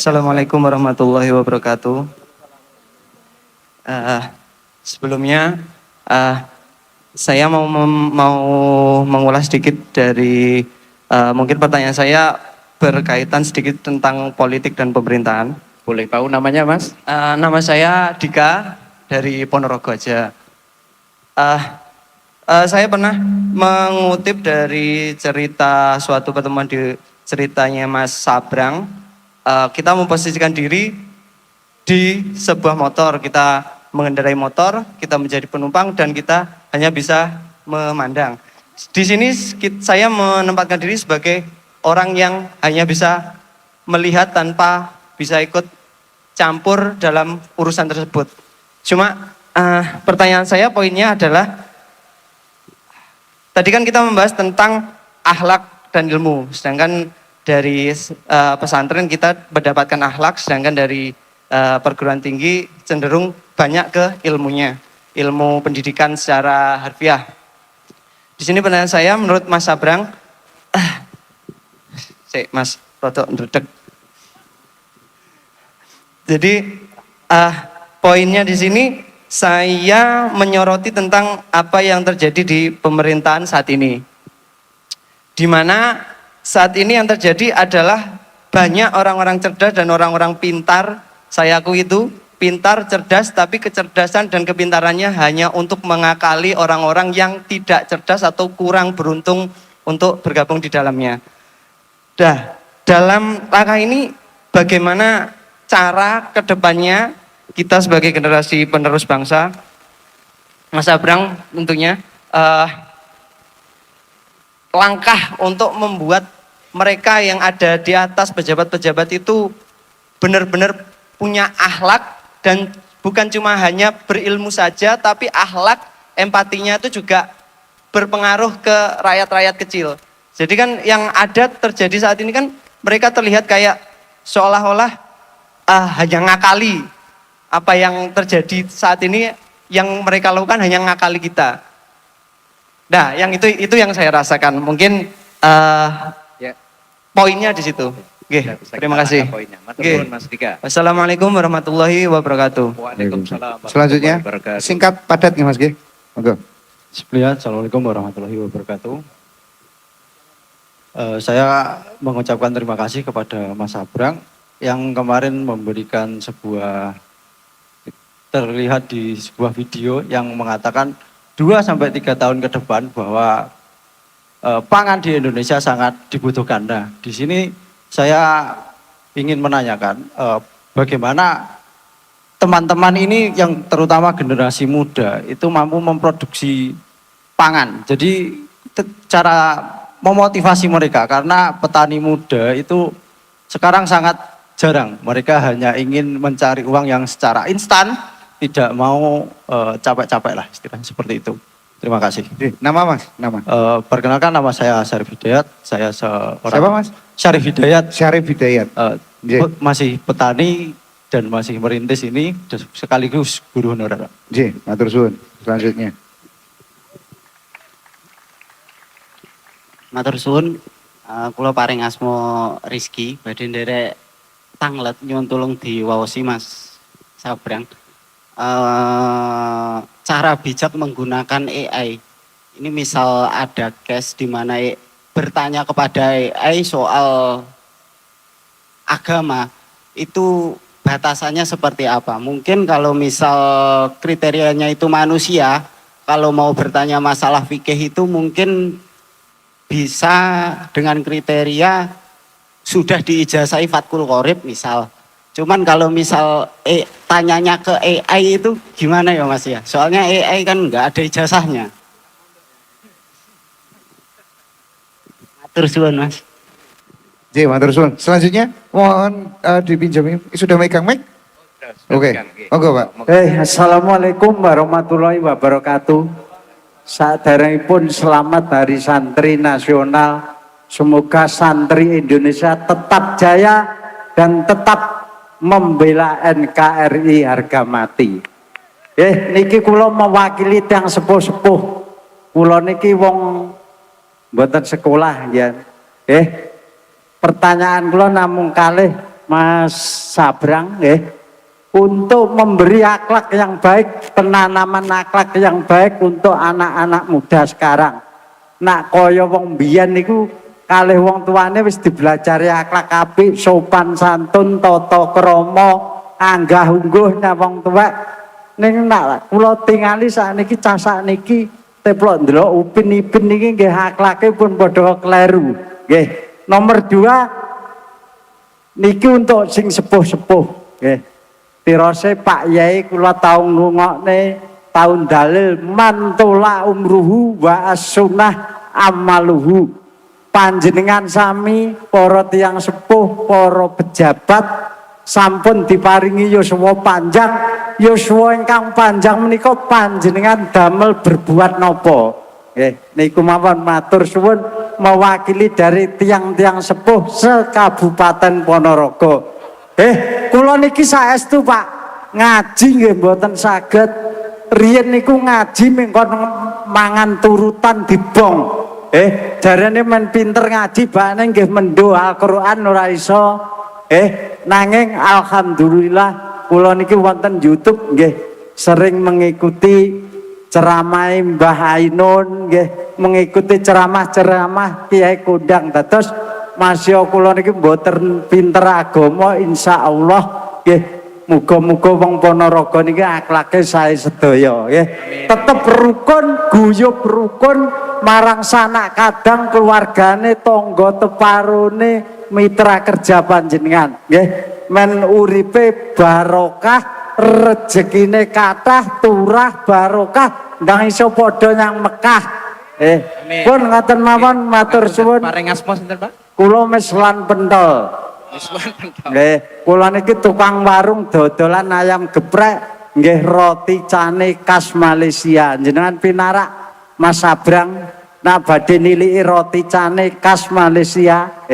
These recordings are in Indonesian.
Assalamualaikum warahmatullahi wabarakatuh. Eh, Sebelumnya saya mau mengulas sedikit dari mungkin pertanyaan saya berkaitan sedikit tentang politik dan pemerintahan. Boleh tahu namanya, Mas? Nama saya Dika dari Ponorogo aja. Saya pernah mengutip dari cerita suatu pertemuan di ceritanya Mas Sabrang. Kita memposisikan diri di sebuah motor, kita mengendarai motor, kita menjadi penumpang dan kita hanya bisa memandang. Di sini saya menempatkan diri sebagai orang yang hanya bisa melihat tanpa bisa ikut campur dalam urusan tersebut. Cuma pertanyaan saya poinnya adalah, tadi kan kita membahas tentang akhlak dan ilmu, sedangkan dari pesantren kita mendapatkan akhlak, sedangkan dari perguruan tinggi cenderung banyak ke ilmunya, ilmu pendidikan secara harfiah. Di sini pertanyaan saya, menurut Mas Sabrang, Mas rodok ndredeg. Jadi poinnya di sini saya menyoroti tentang apa yang terjadi di pemerintahan saat ini, di mana saat ini yang terjadi adalah banyak orang-orang cerdas dan orang-orang pintar. Saya akui itu pintar, cerdas, tapi kecerdasan dan kepintarannya hanya untuk mengakali orang-orang yang tidak cerdas atau kurang beruntung untuk bergabung di dalamnya. Dalam langkah ini bagaimana cara kedepannya kita sebagai generasi penerus bangsa, Mas Abrang tentunya, langkah untuk membuat mereka yang ada di atas pejabat-pejabat itu benar-benar punya akhlak dan bukan cuma hanya berilmu saja, tapi akhlak, empatinya itu juga berpengaruh ke rakyat-rakyat kecil. Jadi kan yang ada terjadi saat ini kan mereka terlihat kayak seolah-olah hanya ngakali. Apa yang terjadi saat ini yang mereka lakukan hanya ngakali kita. Nah, yang itu yang saya rasakan. Mungkin poinnya di situ. Oke, terima kasih. Mas Dika. Wassalamualaikum warahmatullahi wabarakatuh. Waalaikumsalam. Selanjutnya, singkat padat nih Mas G. Monggo. Bismillah, Assalamualaikum warahmatullahi wabarakatuh. Saya mengucapkan terima kasih kepada Mas Sabrang yang kemarin memberikan terlihat di sebuah video yang mengatakan 2-3 tahun ke depan bahwa pangan di Indonesia sangat dibutuhkan. Nah, di sini saya ingin menanyakan bagaimana teman-teman ini yang terutama generasi muda itu mampu memproduksi pangan. Jadi cara memotivasi mereka, karena petani muda itu sekarang sangat jarang. Mereka hanya ingin mencari uang yang secara instan, tidak mau capek-capek lah istilahnya seperti itu. Terima kasih. Nama Mas? Nama? Perkenalkan, nama saya Syarif Hidayat. Saya seorang... Siapa Mas? Syarif Hidayat. Syarif Hidayat. Masih petani dan masih merintis ini sekaligus guru honorer. Matur suwun. Selanjutnya. Matur suwun, kula paring asma Rizky, badhe nderek tanglet nyuwun tulung diwaosi Mas Sabrang. Cara bijak menggunakan AI. Ini misal ada case di mana bertanya kepada AI soal agama, itu batasannya seperti apa? Mungkin kalau misal kriterianya itu manusia, kalau mau bertanya masalah fikih itu mungkin bisa dengan kriteria sudah diijazai Fathul Qorib misal. Cuman kalau misal tanyanya ke AI itu gimana ya Mas ya? Soalnya AI kan nggak ada ijazahnya. Matur suwun Mas. Matur suwun. Selanjutnya mohon dipinjami. Sudah megang mic? Oke. Monggo Pak. Assalamualaikum warahmatullahi wabarakatuh. Saderengipun selamat Hari Santri Nasional. Semoga santri Indonesia tetap jaya dan tetap membela NKRI harga mati. Niki kula mewakili tiyang sepuh-sepuh. Kula niki wong mboten sekolah ya. Pertanyaan kula namung kalih, Mas Sabrang nggih untuk memberi akhlak yang baik, penanaman akhlak yang baik untuk anak-anak muda sekarang. Nak kaya wong biyen niku kalih wong tuane wis dibelajari akhlak apik, sopan santun, tata krama, anggah ungguh nang wong tuwek. Ning nak kula tingali sakniki cah sakniki teplok ndelok upin-ipin niki nggih akhlake pun padha kleru. Nggih. Nomor 2 niki untuk sing sepuh-sepuh nggih. Tirose Pak Yai kula tau ngrungokne taun dalil mantola umruhu wa as-sunnah amaluhu. Panjenengan sami para tiyang sepuh, para pejabat sampun diparingi yuswa panjang. Yuswa ingkang panjang menika panjenengan damel berbuat napa? Nggih, niku mawon matur suwun mewakili dari tiang-tiang sepuh sekabupaten Ponorogo. Kula niki saestu Pak, ngaji nggih mboten saged. Riyen niku ngaji mengkon mangan turutan dibong. Jarane men pinter ngaji bakne nggih mendo Al-Qur'an ora iso. Nanging alhamdulillah kula niki wonten YouTube nggih sering mengikuti ceramah Mbah Ainun nggih, mengikuti ceramah-ceramah Kiai Kondang. Dados masya kula niki mboten pinter agama insyaallah nggih. Muga-muga wong Ponorogo niki akhlake sae sedaya nggih. Tetep rukun, guyub rukun marang sanak kadang keluargane, tangga teparone, mitra kerja panjenengan nggih. Men uripe barokah, rezekine kathah, turah barokah, ndang iso padha nyang Mekah. Pun ngoten mawon matur suwun. Paring asma sinten, Pak? Kula Meslan Pentol. Nggih, kula niki tukang warung dodolan ayam geprek, nggih roti cane khas Malaysia. Jenengan pinarak Mas Sabrang nak badhe niliki roti cane khas Malaysia.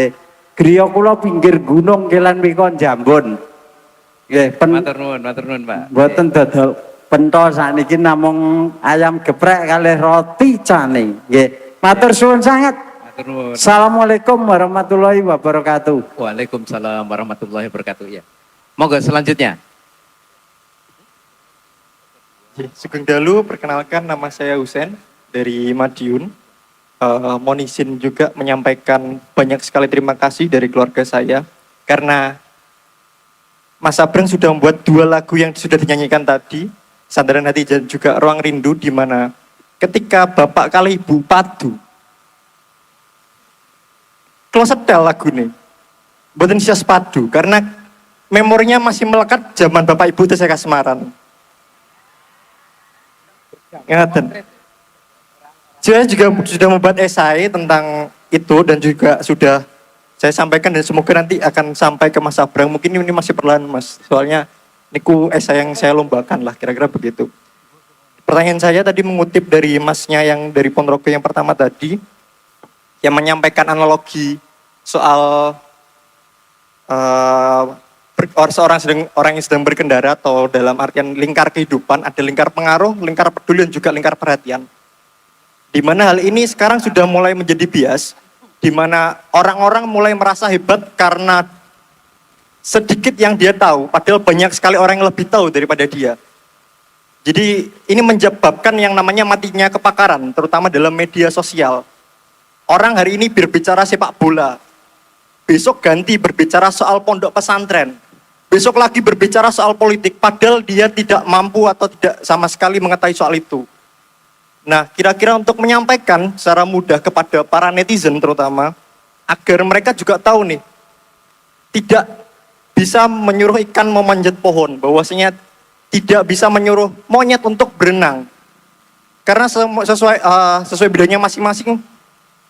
Griya kula pinggir gunung Kelan Miko Jambon. Nggih, Matur nuwun, Pak. mboten dodol pentol sakniki namung ayam geprek kalih roti cane. Nggih, matur suwun sanget. Assalamualaikum warahmatullahi wabarakatuh. Waalaikumsalam warahmatullahi wabarakatuh. Ya. Monggo selanjutnya. Sugeng Dalu, perkenalkan nama saya Husen dari Madiun. Mohon izin juga menyampaikan banyak sekali terima kasih dari keluarga saya karena Mas Sabrang sudah membuat 2 lagu yang sudah dinyanyikan tadi, Sandaran Hati dan juga Ruang Rindu, di mana ketika bapak kali ibu padu klosetel lagu ini mboten bisa sepadu karena memorinya masih melekat zaman bapak ibu tesih kasmaran. Ngaten. Saya juga sudah membuat esai tentang itu dan juga sudah saya sampaikan dan semoga nanti akan sampai ke Mas Sabrang. Mungkin ini masih perlahan Mas, soalnya niku esai yang saya lombakan lah, kira-kira begitu. Pertanyaan saya tadi mengutip dari masnya yang dari Ponorogo yang pertama tadi, yang menyampaikan analogi soal orang yang sedang berkendara atau dalam artian lingkar kehidupan, ada lingkar pengaruh, lingkar peduli dan juga lingkar perhatian. Di mana hal ini sekarang sudah mulai menjadi bias, di mana orang-orang mulai merasa hebat karena sedikit yang dia tahu, padahal banyak sekali orang yang lebih tahu daripada dia. Jadi ini menyebabkan yang namanya matinya kepakaran, terutama dalam media sosial. Orang hari ini berbicara sepak bola, besok ganti berbicara soal pondok pesantren, besok lagi berbicara soal politik, padahal dia tidak mampu atau tidak sama sekali mengetahui soal itu. Nah, kira-kira untuk menyampaikan secara mudah kepada para netizen terutama, agar mereka juga tahu nih, tidak bisa menyuruh ikan memanjat pohon, bahwasanya tidak bisa menyuruh monyet untuk berenang. Karena sesuai bidangnya masing-masing,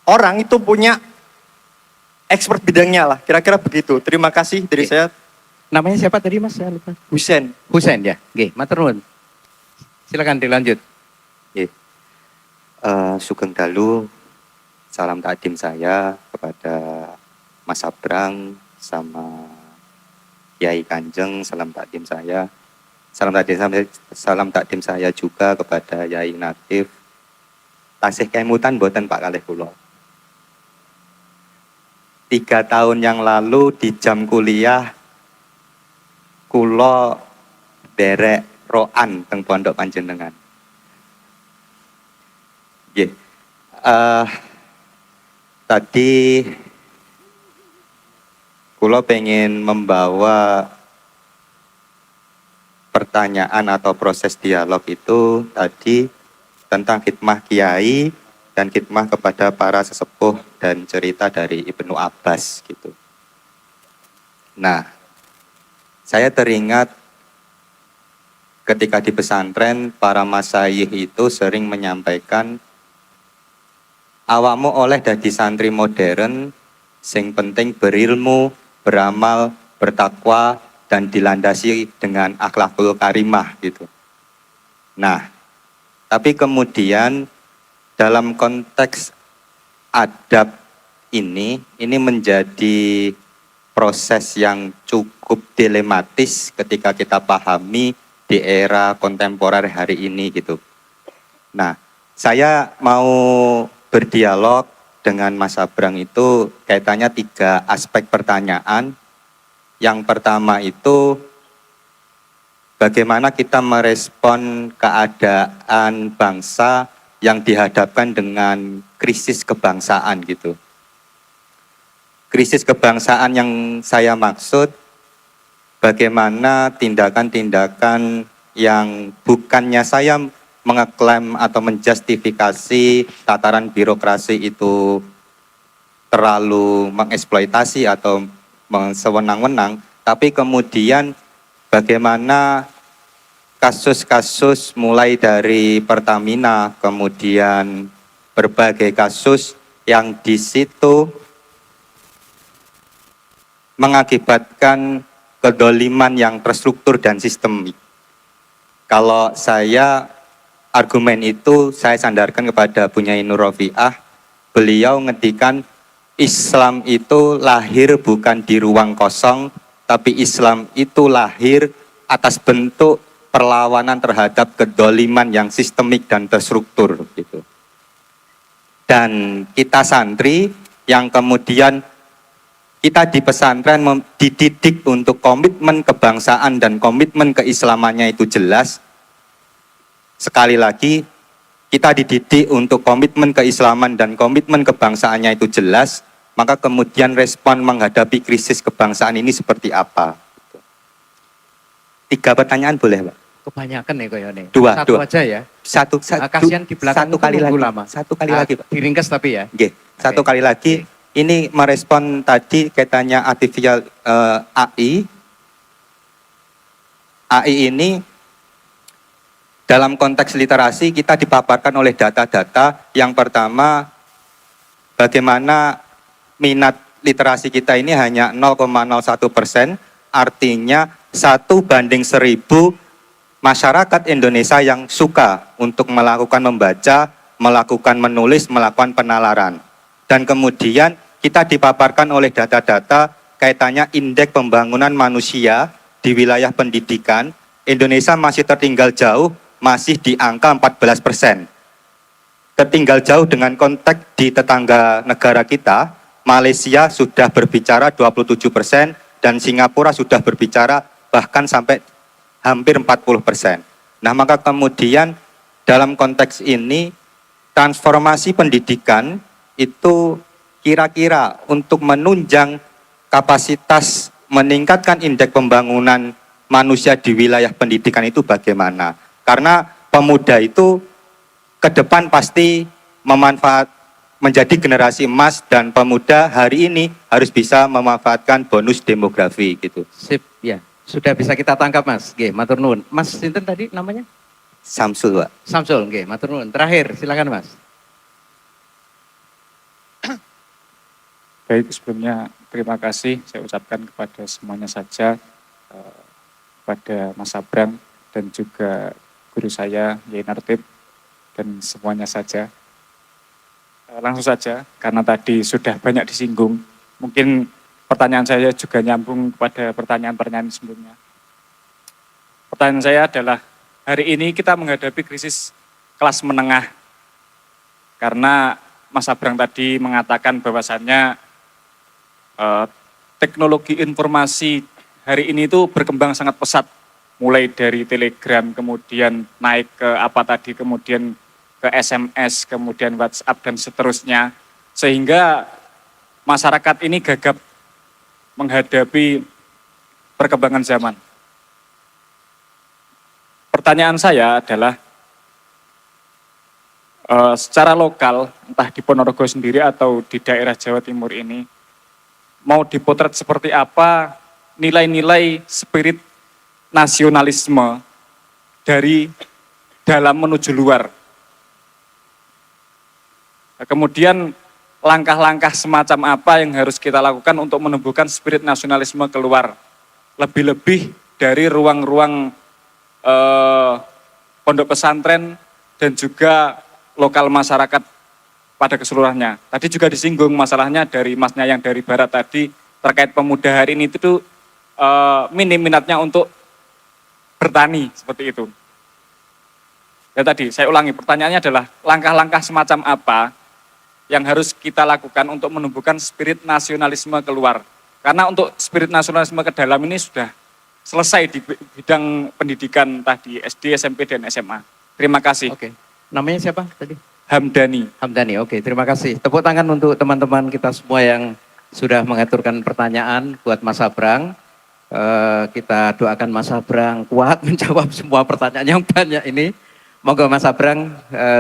orang itu punya expert bidangnya lah, kira-kira begitu. Terima kasih dari saya. Namanya siapa tadi Mas? Saya lupa. Husen. Husen ya. Nggih, matur nuwun. Silakan dilanjut. Sugeng Dalu, salam takdim saya kepada Mas Sabrang sama Kiai Kanjeng, salam takdim saya. Salam takdim saya juga kepada Yai Natif. Tasih kemutan boten Pak kalih kula. 3 tahun yang lalu di jam kuliah kula derek roan teng pondok panjenengan. Nggih. Tadi kula pengen membawa pertanyaan atau proses dialog itu tadi tentang khidmah kiai dan khidmah kepada para sesepuh dan cerita dari Ibnu Abbas gitu. Nah, saya teringat ketika di pesantren para masyayikh itu sering menyampaikan awakmu oleh dadi santri modern sing penting berilmu, beramal, bertakwa dan dilandasi dengan akhlakul karimah gitu. Nah, tapi kemudian dalam konteks adab ini menjadi proses yang cukup dilematis ketika kita pahami di era kontemporer hari ini gitu. Nah, saya mau berdialog dengan Mas Abrang itu kaitannya 3 aspek pertanyaan. Yang pertama itu bagaimana kita merespon keadaan bangsa yang dihadapkan dengan krisis kebangsaan gitu. Krisis kebangsaan yang saya maksud bagaimana tindakan-tindakan yang bukannya saya mengeklaim atau menjustifikasi tataran birokrasi itu terlalu mengeksploitasi atau sewenang-wenang, tapi kemudian bagaimana kasus-kasus mulai dari Pertamina, kemudian berbagai kasus yang di situ mengakibatkan kedoliman yang terstruktur dan sistemik. Kalau saya argumen itu saya sandarkan kepada Bunyai Nur Rofi'ah, beliau ngedikan Islam itu lahir bukan di ruang kosong, tapi Islam itu lahir atas bentuk perlawanan terhadap kedoliman yang sistemik dan terstruktur gitu. Dan kita santri yang kemudian kita di pesantren dididik untuk komitmen kebangsaan dan komitmen keislamannya itu jelas. Sekali lagi, kita dididik untuk komitmen keislaman dan komitmen kebangsaannya itu jelas, maka kemudian respon menghadapi krisis kebangsaan ini seperti apa? 3 pertanyaan boleh, Pak? Kebanyakan nih kayaknya. Dua. Satu aja ya. Kasihan di belakang 1 kali itu lagi. nunggu lama. 1 kali lagi, Pak. Diringkas tapi ya. Nggih, 1 kali lagi. Ini merespon tadi kaitannya artificial AI. AI ini dalam konteks literasi kita dipaparkan oleh data-data. Yang pertama, bagaimana minat literasi kita ini hanya 0,01%, artinya 1/1000 masyarakat Indonesia yang suka untuk melakukan membaca, melakukan menulis, melakukan penalaran. Dan kemudian kita dipaparkan oleh data-data kaitannya indeks pembangunan manusia di wilayah pendidikan. Indonesia masih tertinggal jauh, masih di angka 14%. Tertinggal jauh dengan konteks di tetangga negara kita, Malaysia sudah berbicara 27% dan Singapura sudah berbicara bahkan sampai hampir 40%. Nah, maka kemudian dalam konteks ini transformasi pendidikan itu kira-kira untuk menunjang kapasitas meningkatkan indeks pembangunan manusia di wilayah pendidikan itu bagaimana? Karena pemuda itu ke depan pasti menjadi generasi emas dan pemuda hari ini harus bisa memanfaatkan bonus demografi gitu. Sip, ya. Sudah bisa kita tangkap, Mas. Nggih, matur nuwun. Mas sinten tadi namanya? Samsul, Pak. Samsul, nggih, matur nuwun. Terakhir, silakan, Mas. Baik, sebelumnya terima kasih saya ucapkan kepada semuanya saja, kepada Mas Abrang dan juga guru saya, Yai Nartib, dan semuanya saja. Langsung saja, karena tadi sudah banyak disinggung, mungkin pertanyaan saya juga nyambung kepada pertanyaan-pertanyaan sebelumnya. Pertanyaan saya adalah, hari ini kita menghadapi krisis kelas menengah, karena Mas Abrang tadi mengatakan bahwasannya teknologi informasi hari ini itu berkembang sangat pesat. Mulai dari Telegram, kemudian naik ke apa tadi, kemudian ke SMS, kemudian WhatsApp dan seterusnya. Sehingga masyarakat ini gagap menghadapi perkembangan zaman. Pertanyaan saya adalah, secara lokal, entah di Ponorogo sendiri atau di daerah Jawa Timur ini, mau dipotret seperti apa nilai-nilai spirit nasionalisme dari dalam menuju luar. Kemudian langkah-langkah semacam apa yang harus kita lakukan untuk menumbuhkan spirit nasionalisme keluar. Lebih-lebih dari ruang-ruang pondok pesantren dan juga lokal masyarakat pada keseluruhannya. Tadi juga disinggung masalahnya dari masnya yang dari barat tadi terkait pemuda hari ini itu minim minatnya untuk bertani seperti itu. Ya tadi saya ulangi, pertanyaannya adalah langkah-langkah semacam apa yang harus kita lakukan untuk menumbuhkan spirit nasionalisme keluar. Karena untuk spirit nasionalisme ke dalam ini sudah selesai di bidang pendidikan tadi SD, SMP, dan SMA. Terima kasih. Oke. Namanya siapa tadi? Hamdani. Hamdani, oke, terima kasih. Tepuk tangan untuk teman-teman kita semua yang sudah mengaturkan pertanyaan buat Mas Abrang. Kita doakan Mas Abrang kuat menjawab semua pertanyaan yang banyak ini. Monggo Mas Abrang,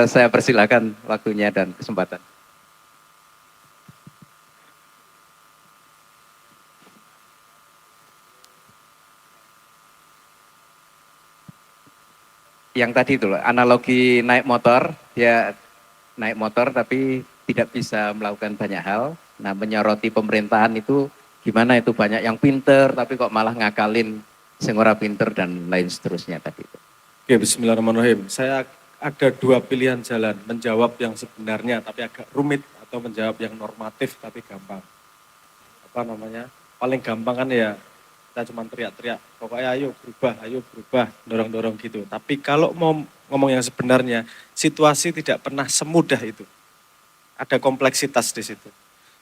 saya persilakan waktunya dan kesempatan. Yang tadi itu loh, analogi naik motor, dia naik motor tapi tidak bisa melakukan banyak hal. Nah, menyoroti pemerintahan itu gimana, itu banyak yang pinter tapi kok malah ngakalin sing ora pinter dan lain seterusnya tadi itu. Oke, bismillahirrahmanirrahim. Saya ada dua pilihan jalan, menjawab yang sebenarnya tapi agak rumit atau menjawab yang normatif tapi gampang. Apa namanya? Paling gampang kan ya kita cuma teriak-teriak, pokoknya ayo berubah, dorong-dorong gitu. Tapi kalau mau ngomong yang sebenarnya, situasi tidak pernah semudah itu. Ada kompleksitas di situ.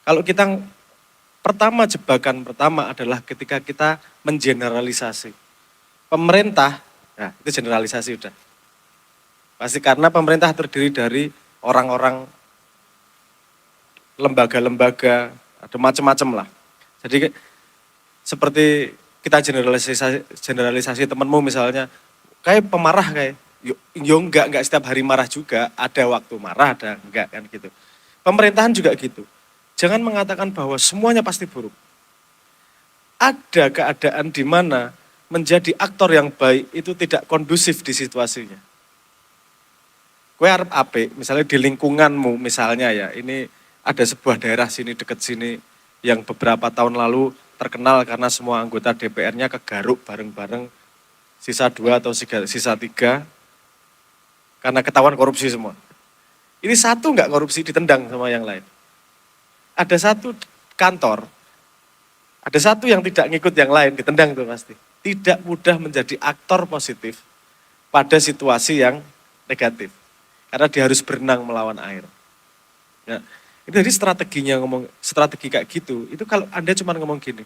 Kalau kita jebakan pertama adalah ketika kita mengeneralisasi. Pemerintah, nah itu generalisasi udah. Pasti karena pemerintah terdiri dari orang-orang, lembaga-lembaga, ada macam-macam lah. Jadi seperti kita generalisasi temanmu misalnya, kayak pemarah kayak, yo enggak setiap hari marah juga, ada waktu marah, ada enggak kan gitu. Pemerintahan juga gitu. Jangan mengatakan bahwa semuanya pasti buruk. Ada keadaan di mana menjadi aktor yang baik itu tidak kondusif di situasinya. Kue arep ape, misalnya di lingkunganmu misalnya ya, ini ada sebuah daerah sini deket sini yang beberapa tahun lalu terkenal karena semua anggota DPR-nya kegaruk bareng-bareng, sisa 2 atau sisa 3, karena ketahuan korupsi semua. Ini satu enggak korupsi ditendang sama yang lain. Ada satu kantor, ada satu yang tidak ngikut yang lain ditendang tuh pasti. Tidak mudah menjadi aktor positif pada situasi yang negatif. Karena dia harus berenang melawan air. Ya. Itu jadi strategi kayak gitu, itu kalau Anda cuma ngomong gini,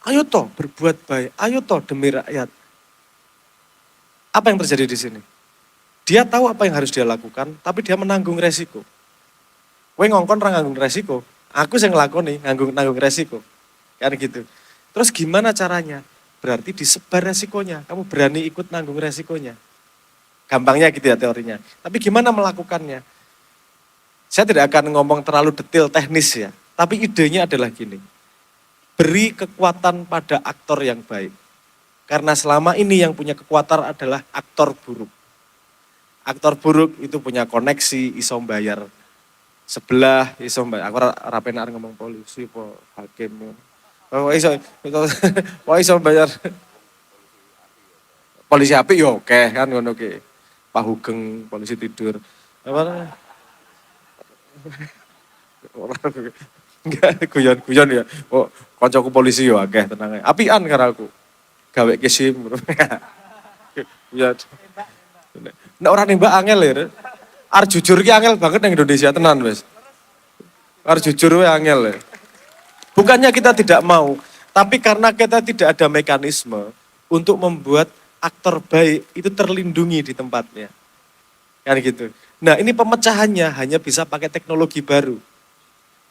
ayo toh berbuat baik, ayo toh demi rakyat. Apa yang terjadi di sini? Dia tahu apa yang harus dia lakukan, tapi dia menanggung resiko. Kowe ngongkon orang nanggung resiko, aku yang ngelakoni nanggung resiko. Kan gitu. Terus gimana caranya? Berarti disebar resikonya, kamu berani ikut nanggung resikonya. Gampangnya gitu ya teorinya. Tapi gimana melakukannya? Saya tidak akan ngomong terlalu detail teknis ya, tapi idenya adalah gini. Beri kekuatan pada aktor yang baik. Karena selama ini yang punya kekuatan adalah aktor buruk. Aktor buruk itu punya koneksi, iso bayar sebelah, iso bayar. Aku rapenar ngomong polisi, hakim. Iso bayar. Polisi api yo oke kan ngono ki. Pak Hugeng polisi tidur. Apa? Enggak guyon ya. Oh, kancaku polisi yo akeh tenang ae. Apian karo aku. Gawe kesim. Ya. Nek ora nembak angel ya. Arep jujur ki angel banget nang Indonesia tenan wis. Arep jujur wae angel ya. Bukannya kita tidak mau, Tapi karena kita tidak ada mekanisme untuk membuat aktor baik itu terlindungi di tempatnya. Kan gitu. Nah, ini pemecahannya hanya bisa pakai teknologi baru.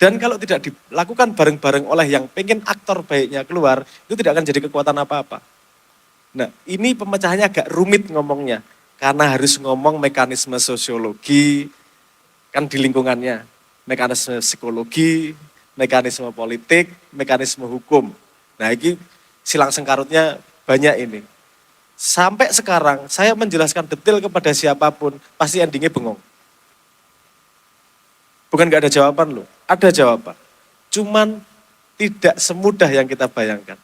Dan kalau tidak dilakukan bareng-bareng oleh yang pengen aktor baiknya keluar, itu tidak akan jadi kekuatan apa-apa. Nah, ini pemecahannya agak rumit ngomongnya. Karena harus ngomong mekanisme sosiologi, kan di lingkungannya. Mekanisme psikologi, mekanisme politik, mekanisme hukum. Nah, ini silang sengkarutnya banyak ini. Sampai sekarang saya menjelaskan detail kepada siapapun, pasti endingnya bengong. Bukan gak ada jawaban loh, ada jawaban. Cuman tidak semudah yang kita bayangkan.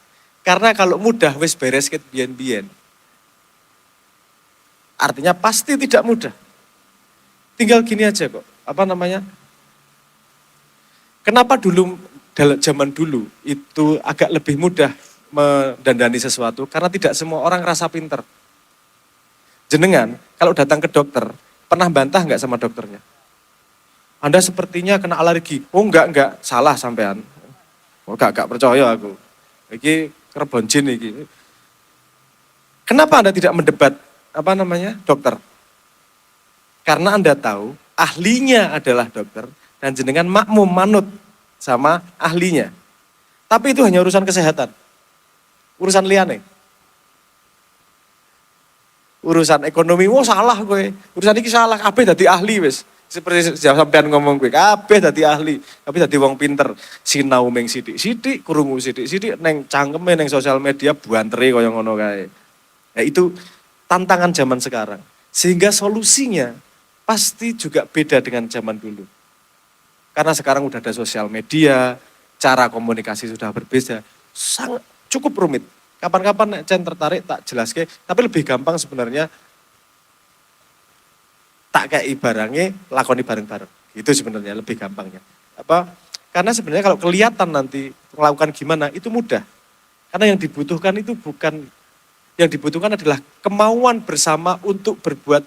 Karena kalau mudah, wis beres ket bien-bien. Artinya pasti tidak mudah. Tinggal gini aja kok, kenapa dulu, zaman dulu itu agak lebih mudah mendandani sesuatu, karena tidak semua orang rasa pinter. Jenengan, kalau datang ke dokter, pernah bantah nggak sama dokternya? Anda sepertinya kena alergi. Oh enggak, salah sampean. Oh enggak percaya aku. Iki kerbon jin iki. Kenapa Anda tidak mendebat dokter? Karena Anda tahu ahlinya adalah dokter dan jenengan makmum manut sama ahlinya. Tapi itu hanya urusan kesehatan. Urusan liane. Urusan ekonomi, salah gue. Urusan ini salah, kabeh dadi ahli wis. Seperti sampean ngomong gue, kabeh dadi ahli, kabeh dadi wong pinter. Sinau ming sithik-sithik, krungu sithik-sithik neng cangkeme neng sosial media buantere kaya ngono kae. Ya itu tantangan zaman sekarang. Sehingga solusinya pasti juga beda dengan zaman dulu. Karena sekarang udah ada sosial media, cara komunikasi sudah berbeda, sangat cukup rumit. Kapan-kapan Cen tertarik tak jelaskan, tapi lebih gampang sebenarnya tak kayak barangnya, lakoni bareng-bareng. Itu sebenarnya lebih gampangnya. Karena sebenarnya kalau kelihatan nanti melakukan gimana, itu mudah. Karena yang dibutuhkan itu yang dibutuhkan adalah kemauan bersama untuk berbuat,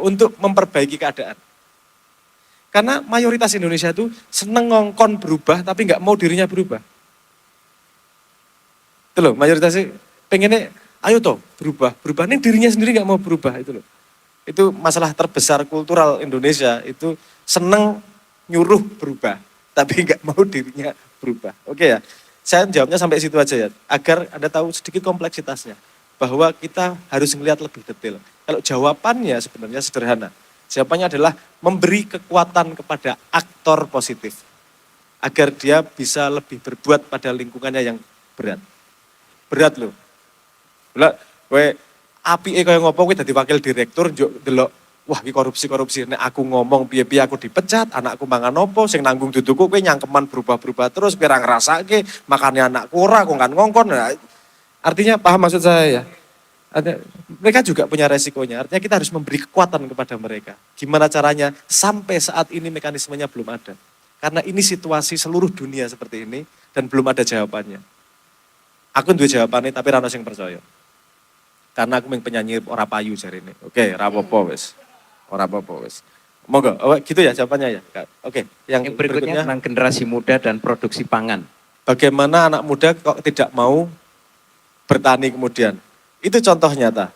untuk memperbaiki keadaan. Karena mayoritas Indonesia itu seneng ngongkon berubah, tapi nggak mau dirinya berubah. Itu loh, mayoritasnya pengennya, ayo toh berubah. Ini dirinya sendiri nggak mau berubah, itu loh. Itu masalah terbesar kultural Indonesia, itu seneng nyuruh berubah, tapi nggak mau dirinya berubah. Oke ya, saya jawabnya sampai situ aja ya, agar Anda tahu sedikit kompleksitasnya. Bahwa kita harus melihat lebih detail. Kalau jawabannya sebenarnya sederhana. Jawabannya adalah memberi kekuatan kepada aktor positif. Agar dia bisa lebih berbuat pada lingkungannya yang berat. Berat loh. Kowe apike kaya ngopo kowe dadi wakil direktur njuk delok wah iki korupsi. Nek aku ngomong piye-piye aku dipecat, anakku mangan opo, sing nanggung duduku kowe nyangkeman berubah-berubah terus kira ngrasake, makane anakku ora kok kan ngongkon. Nah, artinya paham maksud saya ya? Mereka juga punya resikonya, artinya kita harus memberi kekuatan kepada mereka. Gimana caranya? Sampai saat ini mekanismenya belum ada. Karena ini situasi seluruh dunia seperti ini dan belum ada jawabannya. Aku duwe jawabannya tapi ra ono sing percaya. Karena aku penyanyi ora payu jari ini. Oke, ora apa-apa wis. Ora apa-apa wis. Monggo, gitu ya jawabannya ya. Oke, yang berikutnya tentang generasi muda dan produksi pangan. Bagaimana anak muda kok tidak mau bertani kemudian? Itu contoh nyata.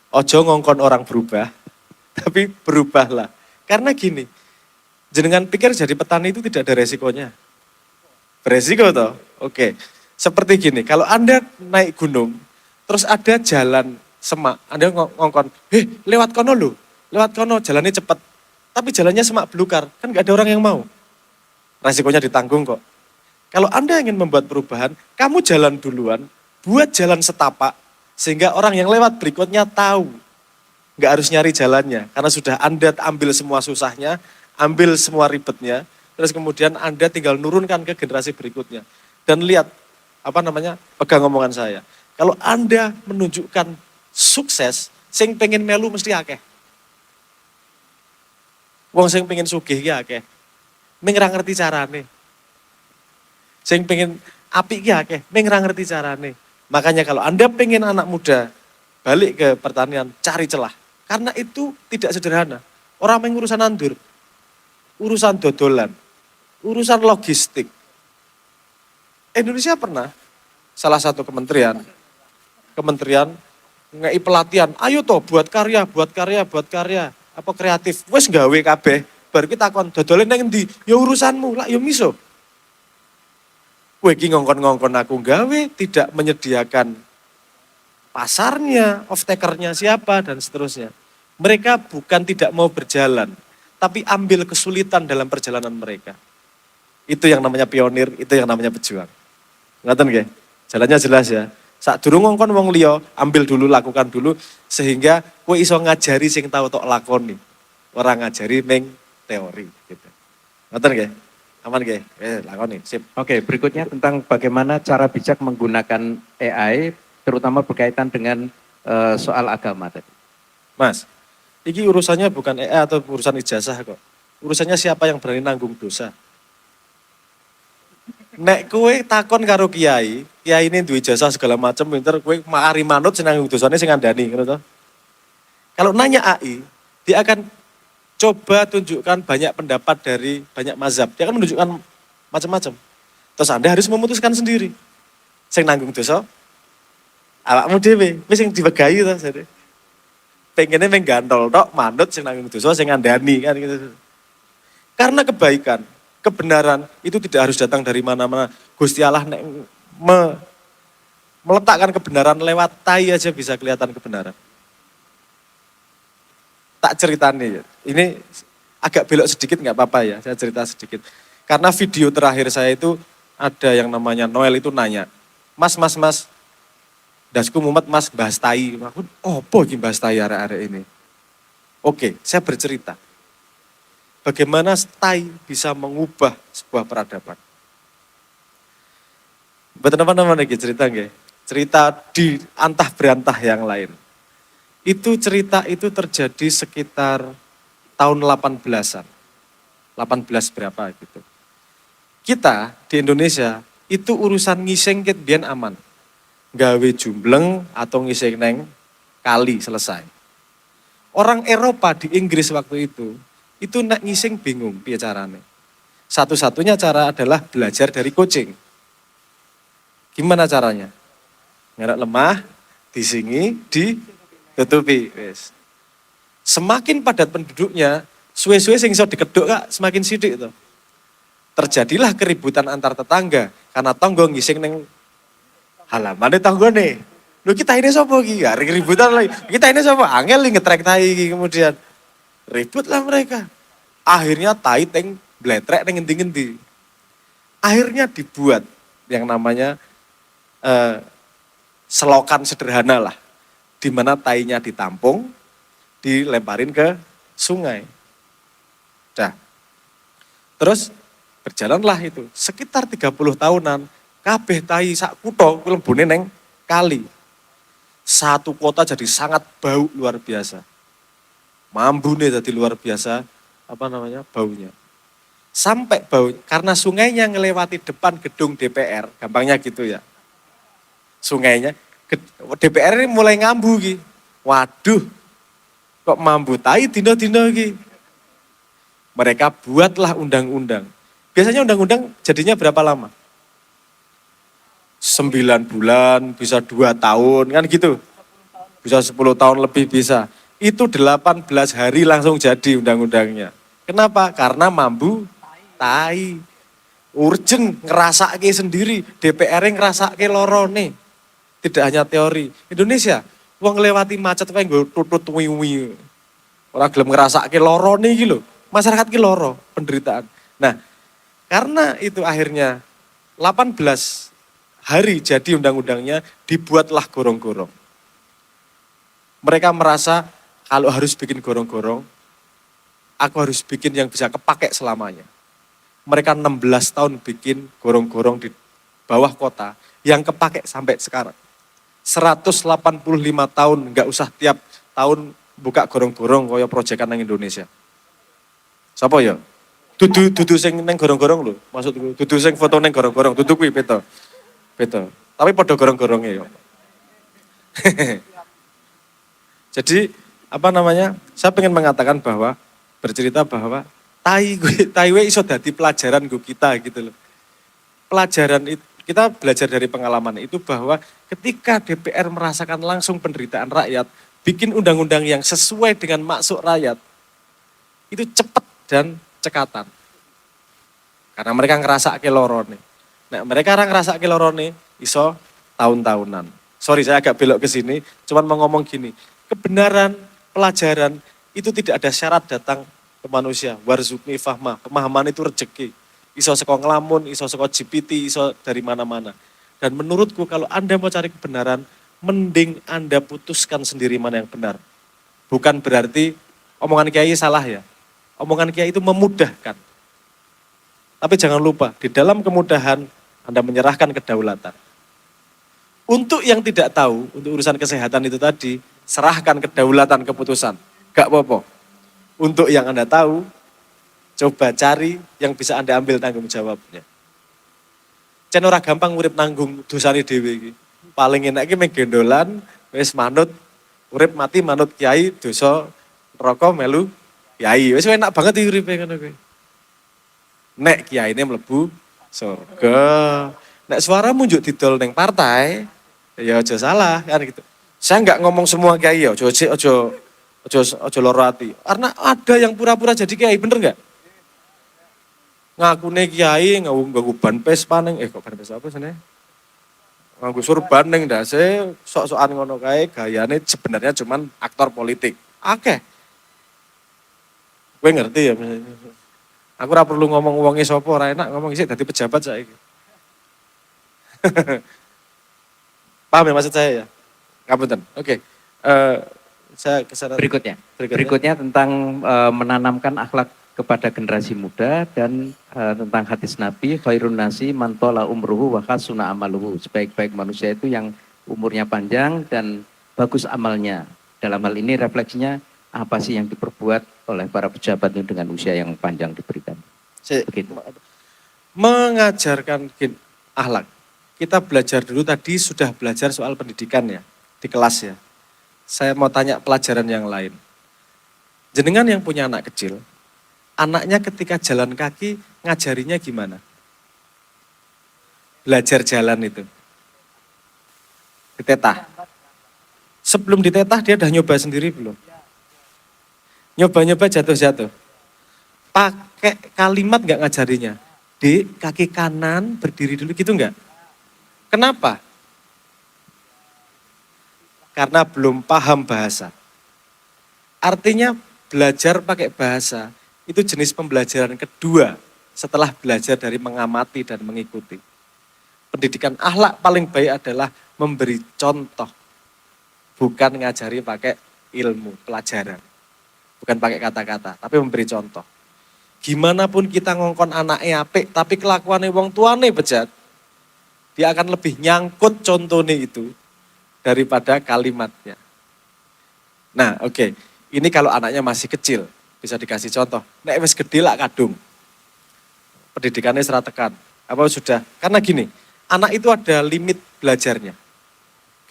Ojo ngongkon orang berubah, tapi berubahlah. Karena gini, jenengan pikir jadi petani itu tidak ada resikonya. Beresiko toh? Oke. Seperti gini, kalau Anda naik gunung, terus ada jalan semak, Anda ngongkon, lewat kono loh, lewat kono, jalannya cepat. Tapi jalannya semak belukar, kan gak ada orang yang mau. Resikonya ditanggung kok. Kalau Anda ingin membuat perubahan, kamu jalan duluan, buat jalan setapak, sehingga orang yang lewat berikutnya tahu. Nggak harus nyari jalannya. Karena sudah Anda ambil semua susahnya, ambil semua ribetnya, terus kemudian Anda tinggal nurunkan ke generasi berikutnya. Dan lihat, pegang omongan saya. Kalau Anda menunjukkan sukses, sing pengen melu mesti akeh. Wong sing pengen sugih ya akeh. Ming ra ngerti carane. Sing pengen apik ya akeh, ming ra ngerti carane. Makanya kalau Anda pengen anak muda balik ke pertanian, cari celah. Karena itu tidak sederhana. Orang yang urusan nandur, urusan dodolan, urusan logistik. Indonesia pernah salah satu kementerian ngei pelatihan, ayo toh buat karya, apa kreatif. Wes gawe kabeh, baru kita takon dodole nang endi? Ya urusanmu, lah ya miso. Kowe iki ngongkon-ngongkon aku gawe, tidak menyediakan pasarnya, off-takernya siapa dan seterusnya. Mereka bukan tidak mau berjalan, tapi ambil kesulitan dalam perjalanan mereka. Itu yang namanya pionir, itu yang namanya pejuang. Ngaten nggih? Jalannya jelas ya. Sak durung ngongkon wong liya, ambil dulu, lakukan dulu sehingga kowe iso ngajari sing tau tok lakoni. Ora ngajari ning teori gitu. Ngaten nggih? Aman nggih? Lakoni, sip. Oke, berikutnya tentang bagaimana cara bijak menggunakan AI, terutama berkaitan dengan soal agama tadi. Mas, iki urusannya bukan AI atau urusan ijazah kok. Urusannya siapa yang berani nanggung dosa. Nek kowe takon karo kiai ini duwe ijazah segala macam pinter, kowe mari manut sing nanggung dosane sing ngandani, ngono to. Kalau nanya AI, dia akan coba tunjukkan banyak pendapat dari banyak mazhab. Dia akan menunjukkan macam-macam. Terus Anda harus memutuskan sendiri. Sing nanggung dosa awakmu dhewe, wis sing diwegahi to jare. Pengennya menggantol tok manut sing nanggung dosa sing ngandani kan gitu. Karena kebaikan, kebenaran itu tidak harus datang dari mana-mana. Gusti Allah meletakkan kebenaran lewat tai aja bisa kelihatan kebenaran. Tak ceritani ya. Ini agak belok sedikit nggak apa-apa ya, saya cerita sedikit. Karena video terakhir saya itu ada yang namanya Noel itu nanya, Mas, dasku mumet Mas bahas tai. Aku, opo iki bahas tai arek-arek ini. Oke, saya bercerita. Bagaimana tai bisa mengubah sebuah peradaban. Betul apa lagi cerita nggih? Cerita di antah berantah yang lain. Itu cerita itu terjadi sekitar tahun 18-an. 18 berapa gitu. Kita di Indonesia itu urusan ngising ket biyen aman. Gawe jumbleng atau ngising neng kali selesai. Orang Eropa di Inggris waktu itu nek ngising bingung piye carane. Satu-satunya cara adalah belajar dari coaching. Gimana caranya? Ngerak lemah, disingi, ditutupi. Wes. Semakin padat penduduknya, suwe-suwe sing iso dikeduk Kak, semakin sidik itu. Terjadilah keributan antar tetangga karena tonggo ngising neng halaman tanggone. Lho kita ini sapa iki? Ya ributan lagi. Kita ini sapa? Angel ngetrek tai iki kemudian. Ributlah mereka. Akhirnya tai teng bletrek ning ngendi-ngendi. Akhirnya dibuat yang namanya selokan sederhana lah. Di mana tainya ditampung, dilemparin ke sungai. Dah. Terus berjalanlah itu. Sekitar 30 tahunan, kabeh tai sak kutho mlebune neng kali. Satu kota jadi sangat bau luar biasa. Mambune jadi luar biasa, baunya. Sampai bau, karena sungainya ngelewati depan gedung DPR, gampangnya gitu ya. Sungainya, DPR ini mulai ngambu ki. Waduh, kok mambu tai dino-dino ki. Mereka buatlah undang-undang. Biasanya undang-undang jadinya berapa lama? 9 bulan, bisa 2 tahun, kan gitu. Bisa 10 tahun lebih bisa. Itu 18 hari langsung jadi undang-undangnya. Kenapa? Karena mambu tai. Urgen ngerasake sendiri, DPR ngerasake lorone. Tidak hanya teori. Indonesia, wong nglewati macet wae nggo tutut wiwi. Ora gelem ngerasake lorone iki lho. Masyarakat ki loro, penderitaan. Nah, karena itu akhirnya 18 hari jadi undang-undangnya, dibuatlah gorong-gorong. Mereka merasa kalau harus bikin gorong-gorong, aku harus bikin yang bisa kepake selamanya. Mereka 16 tahun bikin gorong-gorong di bawah kota yang kepake sampai sekarang. 185 tahun, nggak usah tiap tahun buka gorong-gorong kaya proyekan nang Indonesia. Siapa ya? Dudu sing neng gorong-gorong lho, maksudku. Dudu sing foto neng gorong-gorong, dudu kuwi beto. Tapi pada gorong-gorongnya ya. Jadi saya pengen mengatakan bahwa bercerita bahwa tai we iso dadi pelajaran go kita gitu loh. Pelajaran itu Kita belajar dari pengalaman itu bahwa ketika DPR merasakan langsung penderitaan rakyat, bikin undang-undang yang sesuai dengan maksud rakyat, itu cepat dan cekatan. Karena mereka ngerasa kelorone. Nah, mereka ngerasa kelorone iso tahun-tahunan. Sorry, saya agak belok ke sini, cuman mau ngomong gini. Kebenaran, pelajaran, itu tidak ada syarat datang ke manusia. Warzukni fahma, pemahaman itu rezeki. Iso seko ngelamun, iso seko GPT, iso dari mana-mana. Dan menurutku kalau Anda mau cari kebenaran, mending Anda putuskan sendiri mana yang benar. Bukan berarti omongan kiai salah ya. Omongan kiai itu memudahkan. Tapi jangan lupa, di dalam kemudahan Anda menyerahkan kedaulatan. Untuk yang tidak tahu, untuk urusan kesehatan itu tadi, serahkan kedaulatan keputusan. Gak apa-apa. Untuk yang Anda tahu, coba cari yang bisa Anda ambil tanggung jawabnya. Cen ora gampang urip nanggung dosane dhewe iki. Paling enak iki menggendolan, wis manut, urip mati manut kiai, dosa neraka melu kiai. Wis enak banget iki uripe ngono kuwi. Nek kiyaine mlebu surga. Nek suara munjuk didol ning partai, ya aja salah kan gitu. Saya enggak ngomong semua kiai ya, ojo loro ati. Karena ada yang pura-pura jadi kiai, bener enggak? Ngakune kiai nganggo ban Vespa ning kok ban Vespa apa sene? Nganggo surban ning ndase sok-sokan ngono kae, gayane sebenarnya cuman aktor politik. Akeh. Kowe ngerti ya? Aku ora perlu ngomong wonge sapa, ora enak ngomong isik dadi pejabat saiki. Paham ya maksud saya ya? Ngapunten. Oke. Saya kesana. Berikutnya tentang menanamkan akhlak kepada generasi muda dan tentang hadis Nabi, khairun nasi man tola umruhu wa hasuna amaluhu. Sebaik-baik manusia itu yang umurnya panjang dan bagus amalnya. Dalam hal ini refleksinya apa sih yang diperbuat oleh para pejabat itu dengan usia yang panjang diberikan. Begitu. Mengajarkan akhlak. Kita belajar dulu tadi sudah belajar soal pendidikan ya, di kelas ya. Saya mau tanya pelajaran yang lain. Jenengan yang punya anak kecil, anaknya ketika jalan kaki ngajarinya gimana? Belajar jalan itu. Ditetah. Sebelum ditetah dia udah nyoba sendiri belum? Nyoba-nyoba jatuh-jatuh. Pakai kalimat nggak ngajarinya? Dik, kaki kanan berdiri dulu gitu nggak? Kenapa? Karena belum paham bahasa. Artinya belajar pakai bahasa itu jenis pembelajaran kedua setelah belajar dari mengamati dan mengikuti. Pendidikan akhlak paling baik adalah memberi contoh. Bukan ngajari pakai ilmu, pelajaran. Bukan pakai kata-kata, tapi memberi contoh. Gimana pun kita ngongkon anaknya apik, tapi kelakuannya wong tuane bejat, dia akan lebih nyangkut contohnya itu daripada kalimatnya. Nah, oke. Ini kalau anaknya masih kecil, bisa dikasih contoh. Nek wis gede lak kadung. Pendidikannya serat tekan. Apa sudah? Karena gini, anak itu ada limit belajarnya.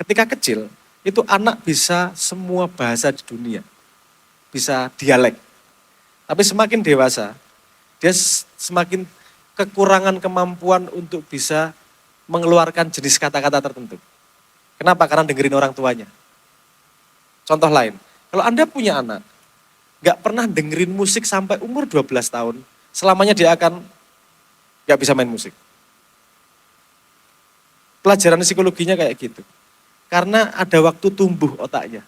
Ketika kecil, itu anak bisa semua bahasa di dunia. Bisa dialek. Tapi semakin dewasa, dia semakin kekurangan kemampuan untuk bisa mengeluarkan jenis kata-kata tertentu. Kenapa? Karena dengerin orang tuanya. Contoh lain, kalau Anda punya anak, gak pernah dengerin musik sampai umur 12 tahun, selamanya dia akan gak bisa main musik. Pelajaran psikologinya kayak gitu. Karena ada waktu tumbuh otaknya.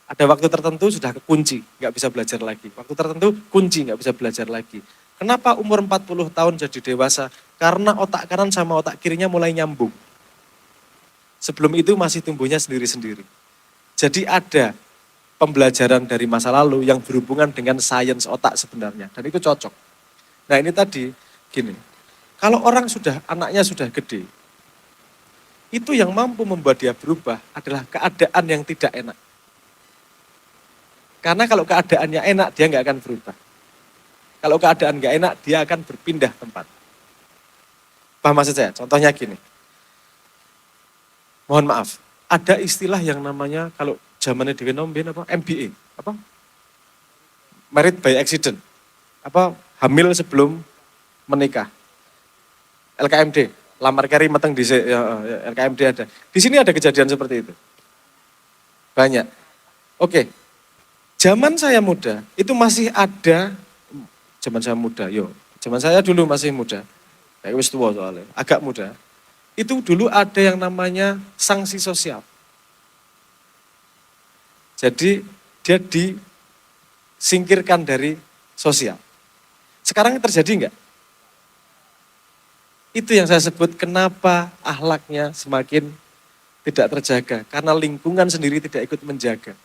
Ada waktu tertentu sudah kekunci, nggak bisa belajar lagi. Waktu tertentu kunci, nggak bisa belajar lagi. Kenapa umur 40 tahun jadi dewasa? Karena otak kanan sama otak kirinya mulai nyambung. Sebelum itu masih tumbuhnya sendiri-sendiri. Jadi ada pembelajaran dari masa lalu yang berhubungan dengan sains otak sebenarnya. Dan itu cocok. Nah ini tadi, gini. Kalau orang anaknya sudah gede, itu yang mampu membuat dia berubah adalah keadaan yang tidak enak. Karena kalau keadaannya enak, dia nggak akan berubah. Kalau keadaan nggak enak, dia akan berpindah tempat. Paham maksud saya? Contohnya gini. Mohon maaf, ada istilah yang namanya, kalau zamannya di Nombin, MBA. Married by accident. Hamil sebelum menikah. LKMD. lamar carry meteng dhisik ya, ya, LKMD ada. Di sini ada kejadian seperti itu. Banyak. Oke. Zaman saya muda itu masih ada, zaman saya muda, zaman saya dulu masih muda. Kayak wis tua soalnya, agak muda. Itu dulu ada yang namanya sanksi sosial. Jadi dia disingkirkan dari sosial. Sekarang terjadi enggak? Itu yang saya sebut kenapa akhlaknya semakin tidak terjaga. Karena lingkungan sendiri tidak ikut menjaga.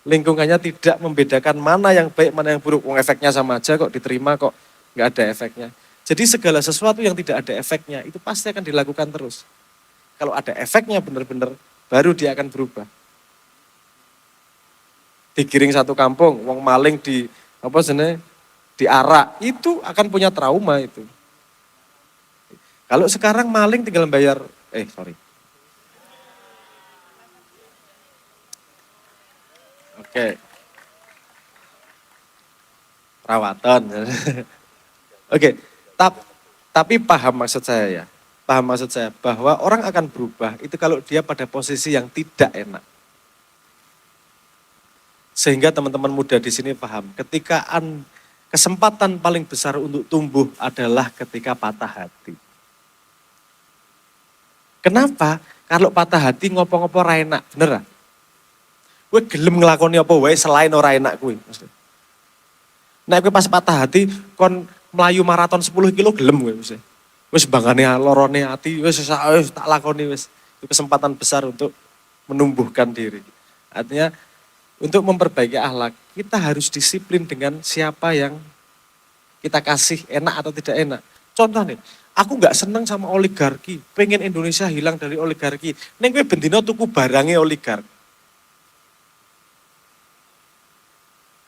Lingkungannya tidak membedakan mana yang baik, mana yang buruk. Efeknya sama aja kok diterima kok nggak ada efeknya. Jadi segala sesuatu yang tidak ada efeknya itu pasti akan dilakukan terus. Kalau ada efeknya benar-benar baru dia akan berubah. Digiring satu kampung, wong maling diarak, itu akan punya trauma itu. Kalau sekarang maling tinggal bayar, Oke. Perawatan. Oke, tapi paham maksud saya ya. Paham maksud saya bahwa orang akan berubah itu kalau dia pada posisi yang tidak enak. Sehingga teman-teman muda di sini paham, ketika kesempatan paling besar untuk tumbuh adalah ketika patah hati. Kenapa? Kalau patah hati ngopo-ngopo ra enak, bener ah? Kowe gelem nglakoni apa wae selain ora enak kuwi. Nek kowe pas patah hati kon melayu maraton 10 kilo gelem kowe mesti. Wis bangane lorone ati wis tak lakoni wis. Itu kesempatan besar untuk menumbuhkan diri. Artinya untuk memperbaiki akhlak, kita harus disiplin dengan siapa yang kita kasih enak atau tidak enak. Contoh nih, aku nggak seneng sama oligarki, pengen Indonesia hilang dari oligarki. Neng kowe bendino tuku barangnya oligarki.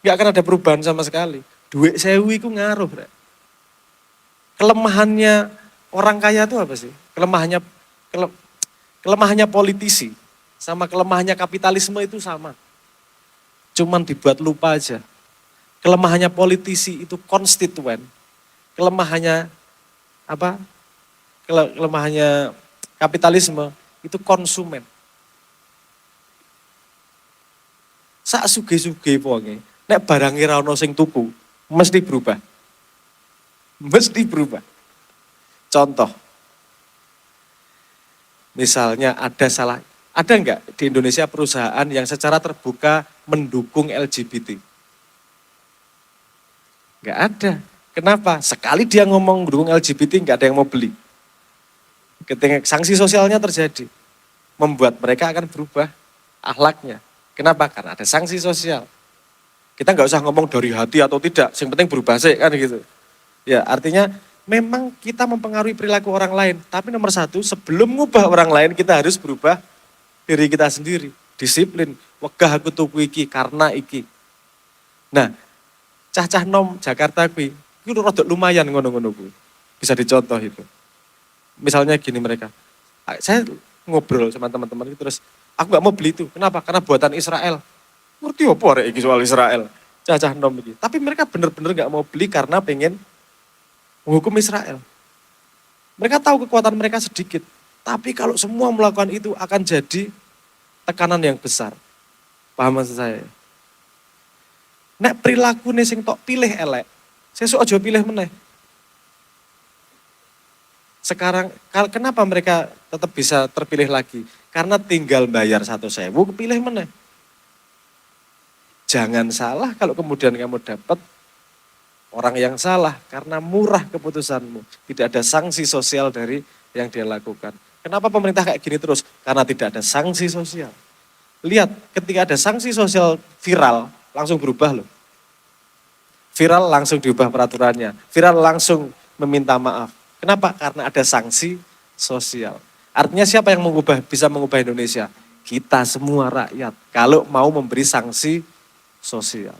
Nggak akan ada perubahan sama sekali. Duit sewu itu ngaruh. Rek. Kelemahannya orang kaya itu apa sih? Kelemahannya politisi sama kelemahannya kapitalisme itu sama. Cuman dibuat lupa aja. Kelemahannya politisi itu konstituen. Kelemahannya apa? Kelemahannya kapitalisme itu konsumen. Sak suge-suge wonge, nek barang ra ono sing tuku, mesti berubah. Mesti berubah. Contoh. Misalnya ada enggak di Indonesia perusahaan yang secara terbuka mendukung LGBT? Enggak ada. Kenapa? Sekali dia ngomong mendukung LGBT, enggak ada yang mau beli. Ketika sanksi sosialnya terjadi, membuat mereka akan berubah akhlaknya. Kenapa? Karena ada sanksi sosial. Kita nggak usah ngomong dari hati atau tidak, yang penting berubah sih kan gitu. Ya artinya memang kita mempengaruhi perilaku orang lain, tapi nomor satu sebelum ngubah orang lain kita harus berubah diri kita sendiri. Disiplin, wegah aku tuku iki karena iki. Nah, cah-cah nom Jakarta kuwi, itu rada lumayan ngono-ngono kuwi. Bisa dicontoh itu. Misalnya gini mereka, saya ngobrol sama teman-teman terus, aku nggak mau beli itu. Kenapa? Karena buatan Israel. Ngerti apa rek iki soal Israel? Cah-cah nom iki. Tapi mereka benar-benar nggak mau beli karena pengen menghukum Israel. Mereka tahu kekuatan mereka sedikit. Tapi kalau semua melakukan itu akan jadi tekanan yang besar. Paham maksud saya? Nek perilaku nih sing tok pilih elek. Sesuk aja pilih meneh. Sekarang kenapa mereka tetap bisa terpilih lagi? Karena tinggal bayar 1.000 kepilih meneh. Jangan salah kalau kemudian kamu dapat orang yang salah karena murah keputusanmu. Tidak ada sanksi sosial dari yang dia lakukan. Kenapa pemerintah kayak gini terus? Karena tidak ada sanksi sosial. Lihat, ketika ada sanksi sosial viral, langsung berubah loh. Viral langsung diubah peraturannya. Viral langsung meminta maaf. Kenapa? Karena ada sanksi sosial. Artinya siapa yang bisa mengubah Indonesia? Kita semua rakyat. Kalau mau memberi sanksi sosial.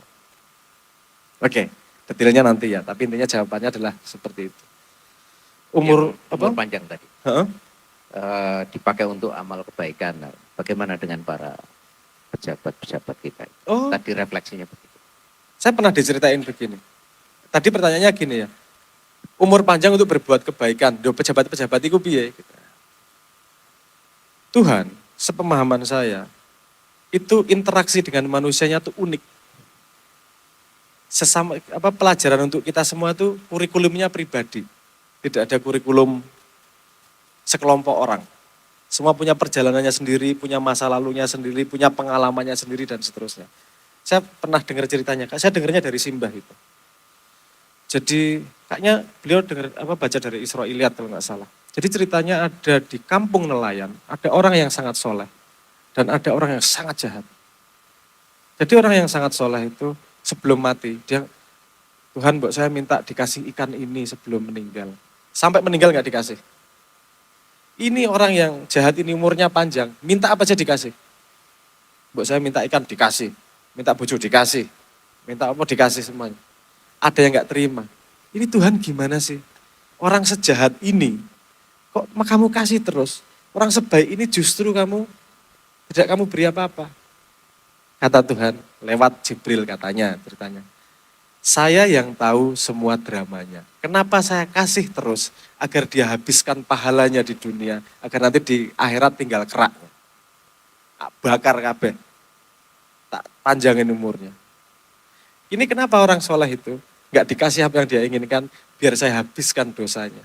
Oke, detailnya nanti ya. Tapi intinya jawabannya adalah seperti itu. Umur panjang tadi. Dipakai untuk amal kebaikan. Nah, bagaimana dengan para pejabat-pejabat kita? Tadi refleksinya begitu. Saya pernah diceritain begini. Tadi pertanyaannya gini ya. umur panjang untuk berbuat kebaikan. Do pejabat-pejabat itu piye? Gitu. Tuhan, sepemahaman saya, itu interaksi dengan manusianya tuh unik. Sesama pelajaran untuk kita semua tuh kurikulumnya pribadi. Tidak ada kurikulum sekelompok orang. Semua punya perjalanannya sendiri, punya masa lalunya sendiri, punya pengalamannya sendiri dan seterusnya. Saya pernah dengar ceritanya, saya dengarnya dari Simbah itu. Jadi kayaknya beliau baca dari Israiliyat kalau nggak salah. Jadi ceritanya ada di kampung nelayan, ada orang yang sangat soleh dan ada orang yang sangat jahat. Jadi orang yang sangat soleh itu sebelum mati, dia, Tuhan buat saya minta dikasih ikan ini sebelum meninggal. Sampai meninggal nggak dikasih. Ini orang yang jahat ini umurnya panjang, minta apa aja dikasih. Buat saya minta ikan dikasih, minta bojo dikasih, minta apa dikasih semuanya. Ada yang nggak terima. Ini Tuhan gimana sih? Orang sejahat ini, kok kamu kasih terus? Orang sebaik ini justru tidak kamu beri apa-apa. Kata Tuhan, lewat Jibril katanya ceritanya. Saya yang tahu semua dramanya. Kenapa saya kasih terus? Agar dia habiskan pahalanya di dunia. Agar nanti di akhirat tinggal keraknya. Bakar kabeh. Tak panjangin umurnya. Ini kenapa orang soleh itu nggak dikasih apa yang dia inginkan, biar saya habiskan dosanya.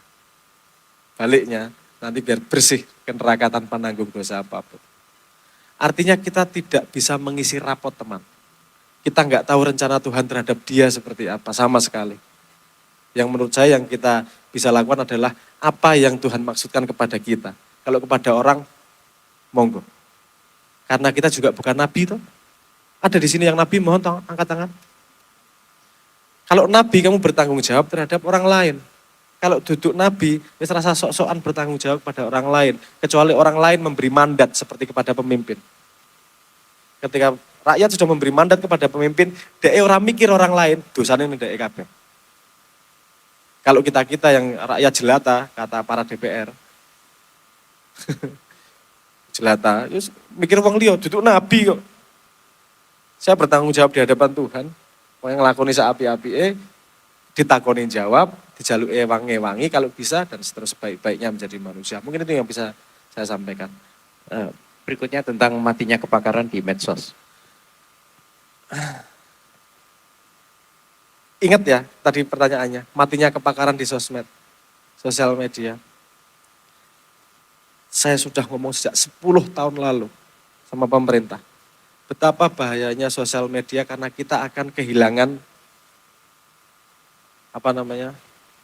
Baliknya, nanti biar bersih ke neraka tanpa nanggung dosa apapun. Artinya kita tidak bisa mengisi rapot teman. Kita nggak tahu rencana Tuhan terhadap dia seperti apa, sama sekali. Yang menurut saya yang kita bisa lakukan adalah apa yang Tuhan maksudkan kepada kita. Kalau kepada orang, monggo. Karena kita juga bukan nabi toh. Ada di sini yang nabi, mohon angkat tangan. Kalau nabi kamu bertanggung jawab terhadap orang lain. Kalau duduk nabi, wis rasa sok-sokan bertanggung jawab pada orang lain. Kecuali orang lain memberi mandat seperti kepada pemimpin. Ketika rakyat sudah memberi mandat kepada pemimpin, dia orang mikir orang lain, dosanya ini dia kabeh. Kalau kita yang rakyat jelata, kata para DPR, jelata, yus, mikir wong liya, duduk nabi kok. Saya bertanggung jawab di hadapan Tuhan, yang ngelakoni seapi-api, ditakonin jawab, dijaluk wangi-wangi kalau bisa, dan seterusnya baik-baiknya menjadi manusia. Mungkin itu yang bisa saya sampaikan. Berikutnya tentang matinya kebakaran di medsos. Ingat ya tadi pertanyaannya, matinya kebakaran di sosmed, sosial media. Saya sudah ngomong sejak 10 tahun lalu sama pemerintah. Betapa bahayanya sosial media karena kita akan kehilangan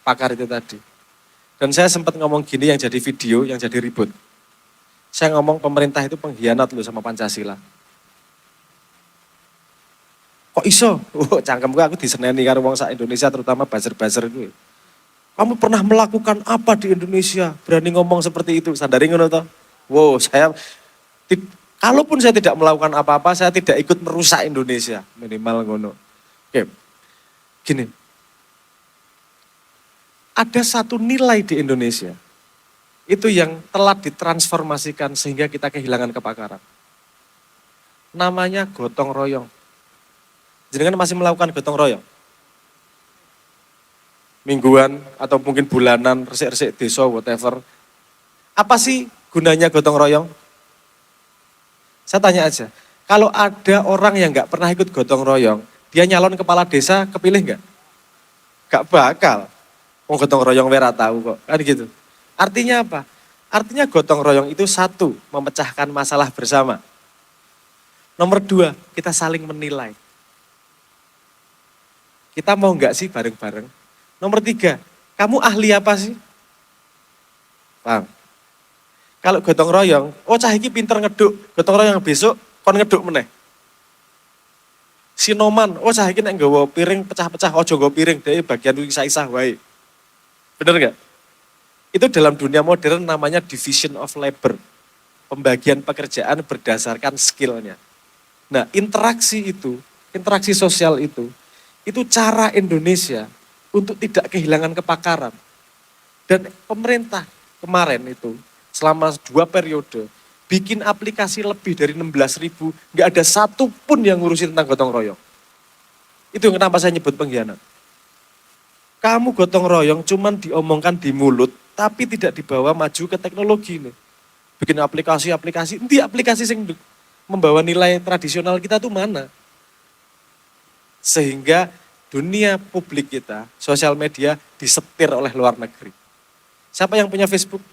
pakar itu tadi. Dan saya sempat ngomong gini yang jadi video, yang jadi ribut. Saya ngomong pemerintah itu pengkhianat loh sama Pancasila. Kok iso? Cangkemku aku diseneni karo wong sak Indonesia terutama buzzer-buzzer itu. Kamu pernah melakukan apa di Indonesia? Berani ngomong seperti itu. Sandari ngono toh? Wow, kalaupun saya tidak melakukan apa-apa, saya tidak ikut merusak Indonesia. Minimal ngono. Oke. Gini. Ada satu nilai di Indonesia. Itu yang telah ditransformasikan sehingga kita kehilangan kebakaran. Namanya gotong royong. Jenengan masih melakukan gotong royong? Mingguan atau mungkin bulanan, resik-resik desa, whatever. Apa sih gunanya gotong royong? Saya tanya aja, kalau ada orang yang nggak pernah ikut gotong royong, dia nyalon kepala desa, kepilih nggak? Nggak bakal. Mau gotong royong wera tahu kok, kan gitu. Artinya apa? Artinya gotong royong itu satu, memecahkan masalah bersama. Nomor dua, kita saling menilai. Kita mau nggak sih bareng-bareng? Nomor tiga, kamu ahli apa sih? Paham? Kalau gotong royong, cah iki pinter ngeduk, gotong royong besok kon ngeduk meneh. Sinoman, cah iki nek nggawa piring pecah-pecah, ojo nggawa piring, dhewe bagian isah-isah wae. Bener nggak? Itu dalam dunia modern namanya division of labor. Pembagian pekerjaan berdasarkan skillnya. Nah, interaksi sosial itu cara Indonesia untuk tidak kehilangan kepakaran. Dan pemerintah kemarin itu selama 2 periode bikin aplikasi lebih dari 16.000, nggak ada satu pun yang ngurusin tentang gotong royong. Itu kenapa saya nyebut pengkhianat. Kamu gotong royong cuman diomongkan di mulut, tapi tidak dibawa maju ke teknologi nih. Bikin aplikasi-aplikasi, nanti aplikasi yang membawa nilai tradisional kita tuh mana? Sehingga dunia publik kita, sosial media disetir oleh luar negeri. Siapa yang punya Facebook?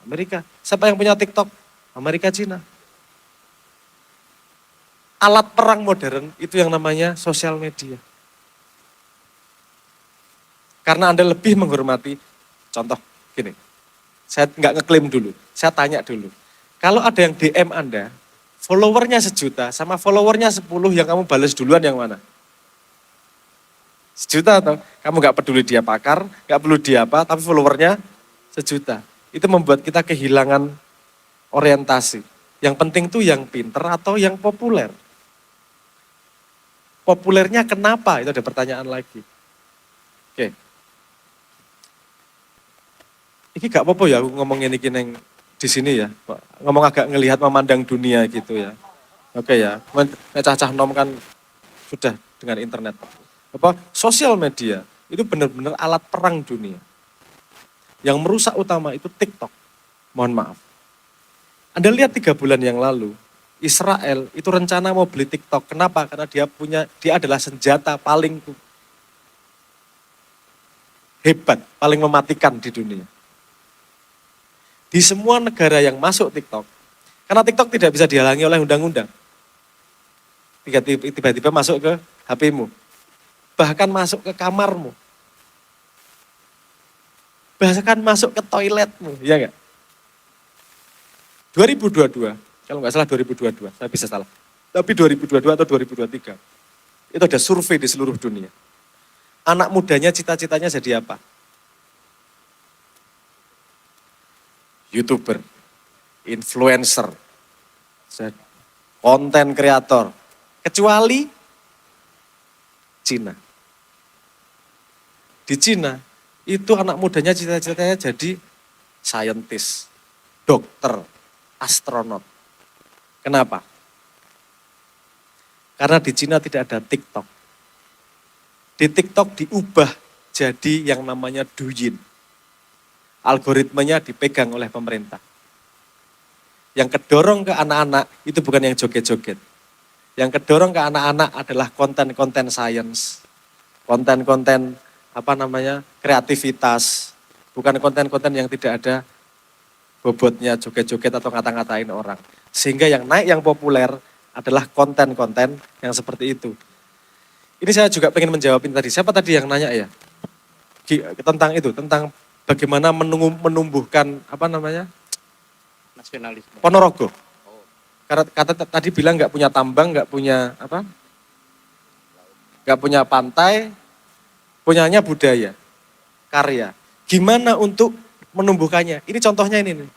Amerika. Siapa yang punya TikTok? Amerika, Cina. Alat perang modern itu yang namanya sosial media. Karena Anda lebih menghormati, contoh gini, saya nggak ngeklaim dulu, saya tanya dulu. Kalau ada yang DM Anda, followernya 1 juta sama followernya 10 yang kamu balas duluan yang mana? 1 juta atau kamu nggak peduli dia pakar, nggak perlu dia apa, tapi followernya 1 juta. Itu membuat kita kehilangan orientasi. Yang penting tuh yang pinter atau yang populer. Populernya kenapa? Itu ada pertanyaan lagi. Oke. Ini gak apa-apa ya aku ngomongin ini neng di sini ya. Ngomong agak ngelihat memandang dunia gitu ya. Oke ya. Cacah nom kan sudah dengan internet. Sosial media itu benar-benar alat perang dunia. Yang merusak utama itu TikTok. Mohon maaf. Anda lihat 3 bulan yang lalu, Israel itu rencana mau beli TikTok. Kenapa? Karena dia adalah senjata paling hebat, paling mematikan di dunia. Di semua negara yang masuk TikTok, karena TikTok tidak bisa dihalangi oleh undang-undang. Tiba-tiba masuk ke HP-mu, bahkan masuk ke kamarmu, bahkan masuk ke toiletmu, ya enggak? 2022, kalau nggak salah 2022, saya bisa salah. Tapi 2022 atau 2023, itu ada survei di seluruh dunia. Anak mudanya cita-citanya jadi apa? YouTuber, influencer, konten kreator, kecuali Cina. Di Cina, itu anak mudanya cita-citanya jadi saintis, dokter, astronot. Kenapa? Karena di Cina tidak ada TikTok. Di TikTok diubah jadi yang namanya Douyin. Algoritmanya dipegang oleh pemerintah. Yang kedorong ke anak-anak itu bukan yang joget-joget. Yang kedorong ke anak-anak adalah konten-konten sains, konten-konten kreativitas, bukan konten-konten yang tidak ada bobotnya joget-joget atau ngata-ngatain orang. Sehingga yang naik yang populer adalah konten-konten yang seperti itu. Ini saya juga pengen menjawab ini tadi. Siapa tadi yang nanya ya? Tentang itu, tentang bagaimana menumbuhkan Nasionalisme. Ponorogo. Karena tadi bilang nggak punya tambang, nggak punya nggak punya pantai, punyanya budaya, karya. Gimana untuk menumbuhkannya? Ini contohnya ini nih.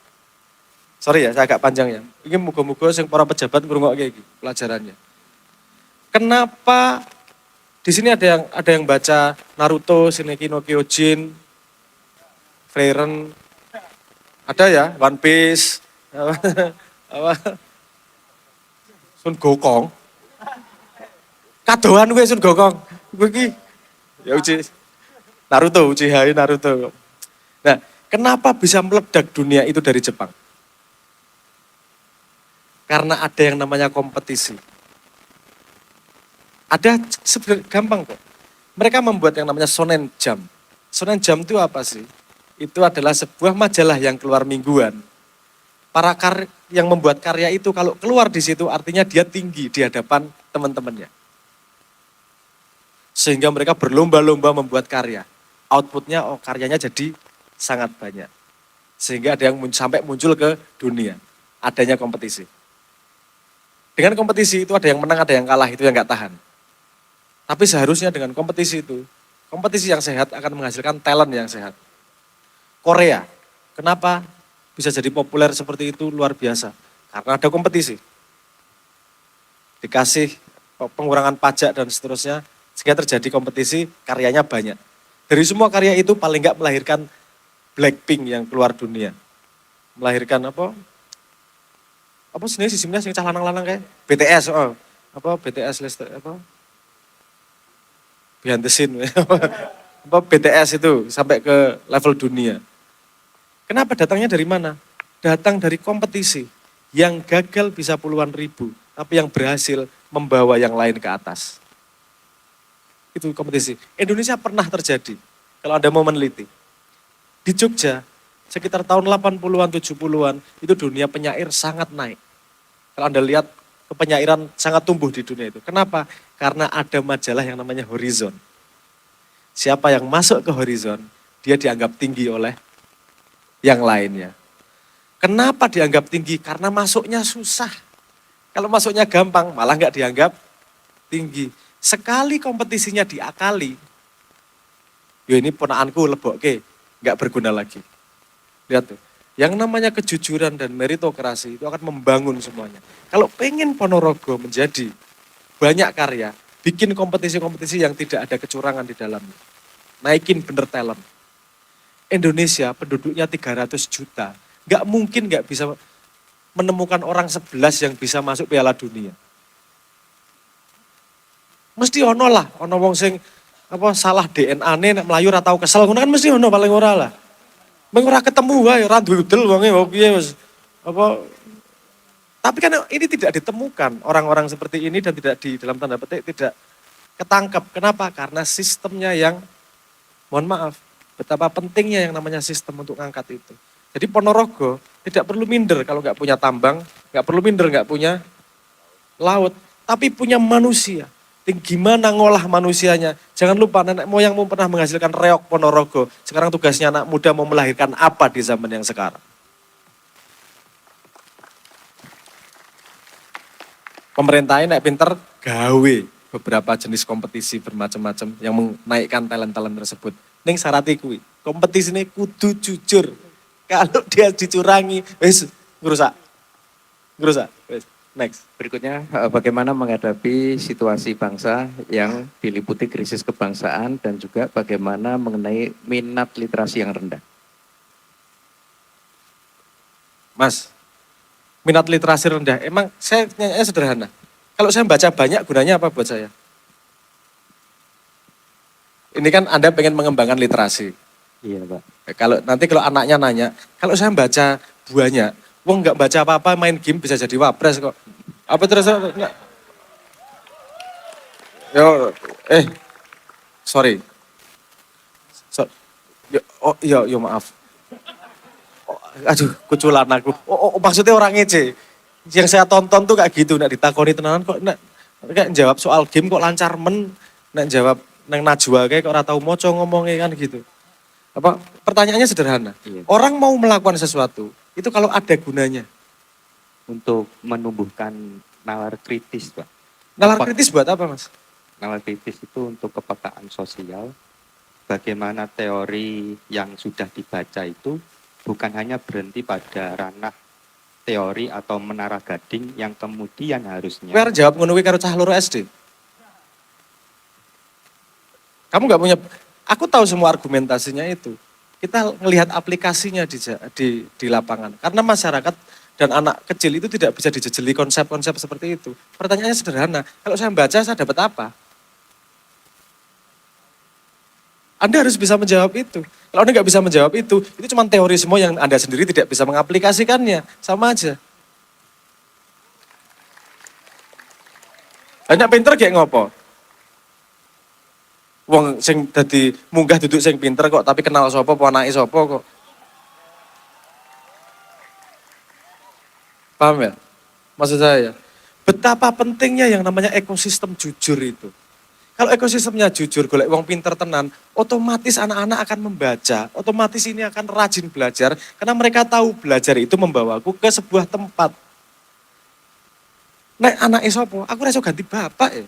Sorry ya, saya agak panjang ya. Ini muga-muga yang para pejabat ngrungokke iki pelajarannya. Kenapa di sini ada yang baca Naruto, Shingeki no Kyojin, Frieren, ada ya, One Piece, Sun Gokong. Kadoan gue Sun Gokong. Gue ki ya Naruto, Uchiha Naruto. Nah, kenapa bisa meledak dunia itu dari Jepang? Karena ada yang namanya kompetisi. Ada sebenarnya gampang kok. Mereka membuat yang namanya Shonen Jump. Shonen Jump itu apa sih? Itu adalah sebuah majalah yang keluar mingguan. Para yang membuat karya itu kalau keluar di situ artinya dia tinggi di hadapan teman-temannya. Sehingga mereka berlomba-lomba membuat karya. Outputnya, karyanya jadi sangat banyak. Sehingga ada yang sampai muncul ke dunia. Adanya kompetisi. Dengan kompetisi itu ada yang menang, ada yang kalah, itu yang nggak tahan. Tapi seharusnya dengan kompetisi itu, kompetisi yang sehat akan menghasilkan talent yang sehat. Korea, kenapa bisa jadi populer seperti itu luar biasa? Karena ada kompetisi. Dikasih pengurangan pajak dan seterusnya, sehingga terjadi kompetisi, karyanya banyak. Dari semua karya itu paling nggak melahirkan Blackpink yang keluar dunia. Melahirkan apa sini sistemnya sing cah lanang-lanang kayak BTS, BTS behind the scene. BTS itu sampai ke level dunia. Kenapa datangnya dari mana? Datang dari kompetisi. Yang gagal bisa puluhan ribu, tapi yang berhasil membawa yang lain ke atas. Itu kompetisi. Indonesia pernah terjadi, kalau Anda mau meneliti. Di Jogja, sekitar tahun 80-an, 70-an, itu dunia penyair sangat naik. Kalau Anda lihat, penyairan sangat tumbuh di dunia itu. Kenapa? Karena ada majalah yang namanya Horizon. Siapa yang masuk ke Horizon, dia dianggap tinggi oleh yang lainnya. Kenapa dianggap tinggi? Karena masuknya susah. Kalau masuknya gampang, malah nggak dianggap tinggi. Sekali kompetisinya diakali, yo ini ponakanku lebokke, nggak berguna lagi. Lihat tuh, yang namanya kejujuran dan meritokrasi itu akan membangun semuanya. Kalau pengen Ponorogo menjadi banyak karya, bikin kompetisi-kompetisi yang tidak ada kecurangan di dalamnya. Naikin bener talent. Indonesia penduduknya 300 juta. Nggak mungkin nggak bisa menemukan orang 11 yang bisa masuk Piala Dunia. Mesti ono lah, ono wong sing apa salah DNA-ne nek mlayu ora tau kesel, ngono kan mesti ono paling ora lah. Meng ora ketemu wae ora duwe udel wonge piye wis apa. Tapi kan ini tidak ditemukan orang-orang seperti ini dan tidak di dalam tanda petik tidak ketangkep. Kenapa? Karena sistemnya yang mohon maaf, betapa pentingnya yang namanya sistem untuk ngangkat itu. Jadi Ponorogo tidak perlu minder kalau nggak punya tambang, nggak perlu minder nggak punya laut, tapi punya manusia. Gimana ngolah manusianya? Jangan lupa nenek moyangmu pernah menghasilkan reok Ponorogo. Sekarang tugasnya anak muda mau melahirkan apa di zaman yang sekarang? Pemerintahnya naik pinter gawe beberapa jenis kompetisi bermacam-macam yang menaikkan talent-talent tersebut. Ning syaratnya kuwi, kompetisi ini kudu jujur. Kalau dia dicurangi, wis ngerusak. Wis. Next. Berikutnya, bagaimana menghadapi situasi bangsa yang diliputi krisis kebangsaan dan juga bagaimana mengenai minat literasi yang rendah. Mas, minat literasi rendah, emang saya nanya sederhana. Kalau saya baca banyak, gunanya apa buat saya? Ini kan Anda pengen mengembangkan literasi. Iya, Pak. Kalau anaknya nanya, kalau saya baca banyak, wong nggak baca apa-apa main game bisa jadi wapres kok. Apa terus enggak? Sorry. Yo maaf. Aduh, kuculan aku. Maksudnya orang ngece. Yang saya tonton tuh kayak gitu, nak ditakoni tenanan kok nak jawab soal game kok lancar nak jawab nang najwa kayak kok ora tau maca ngomongnya kan gitu. Apa pertanyaannya sederhana. Iya. Orang mau melakukan sesuatu, itu kalau ada gunanya. Untuk menumbuhkan nalar kritis, Pak. Nalar kritis buat apa, Mas? Nalar kritis itu untuk kepekaan sosial. Bagaimana teori yang sudah dibaca itu bukan hanya berhenti pada ranah teori atau menara gading yang kemudian harusnya. Kowe arep jawab ngono kuwi karo cah loro SD. Kamu nggak punya, aku tahu semua argumentasinya itu. Kita ngelihat aplikasinya di lapangan. Karena masyarakat dan anak kecil itu tidak bisa dijejeli konsep-konsep seperti itu. Pertanyaannya sederhana, kalau saya baca saya dapat apa? Anda harus bisa menjawab itu. Kalau Anda nggak bisa menjawab itu cuma teori semua yang Anda sendiri tidak bisa mengaplikasikannya. Sama aja. Banyak pinter kayak ngopo? Wong sing dadi munggah duduk sing pinter kok, tapi kenal sapa, anake sapa kok. Paham ya? Maksud saya, betapa pentingnya yang namanya ekosistem jujur itu. Kalau ekosistemnya jujur, golek wong pinter tenan, otomatis anak-anak akan membaca, otomatis ini akan rajin belajar, karena mereka tahu belajar itu membawaku ke sebuah tempat. Nek anak sapa, aku rasa ganti bapak ya.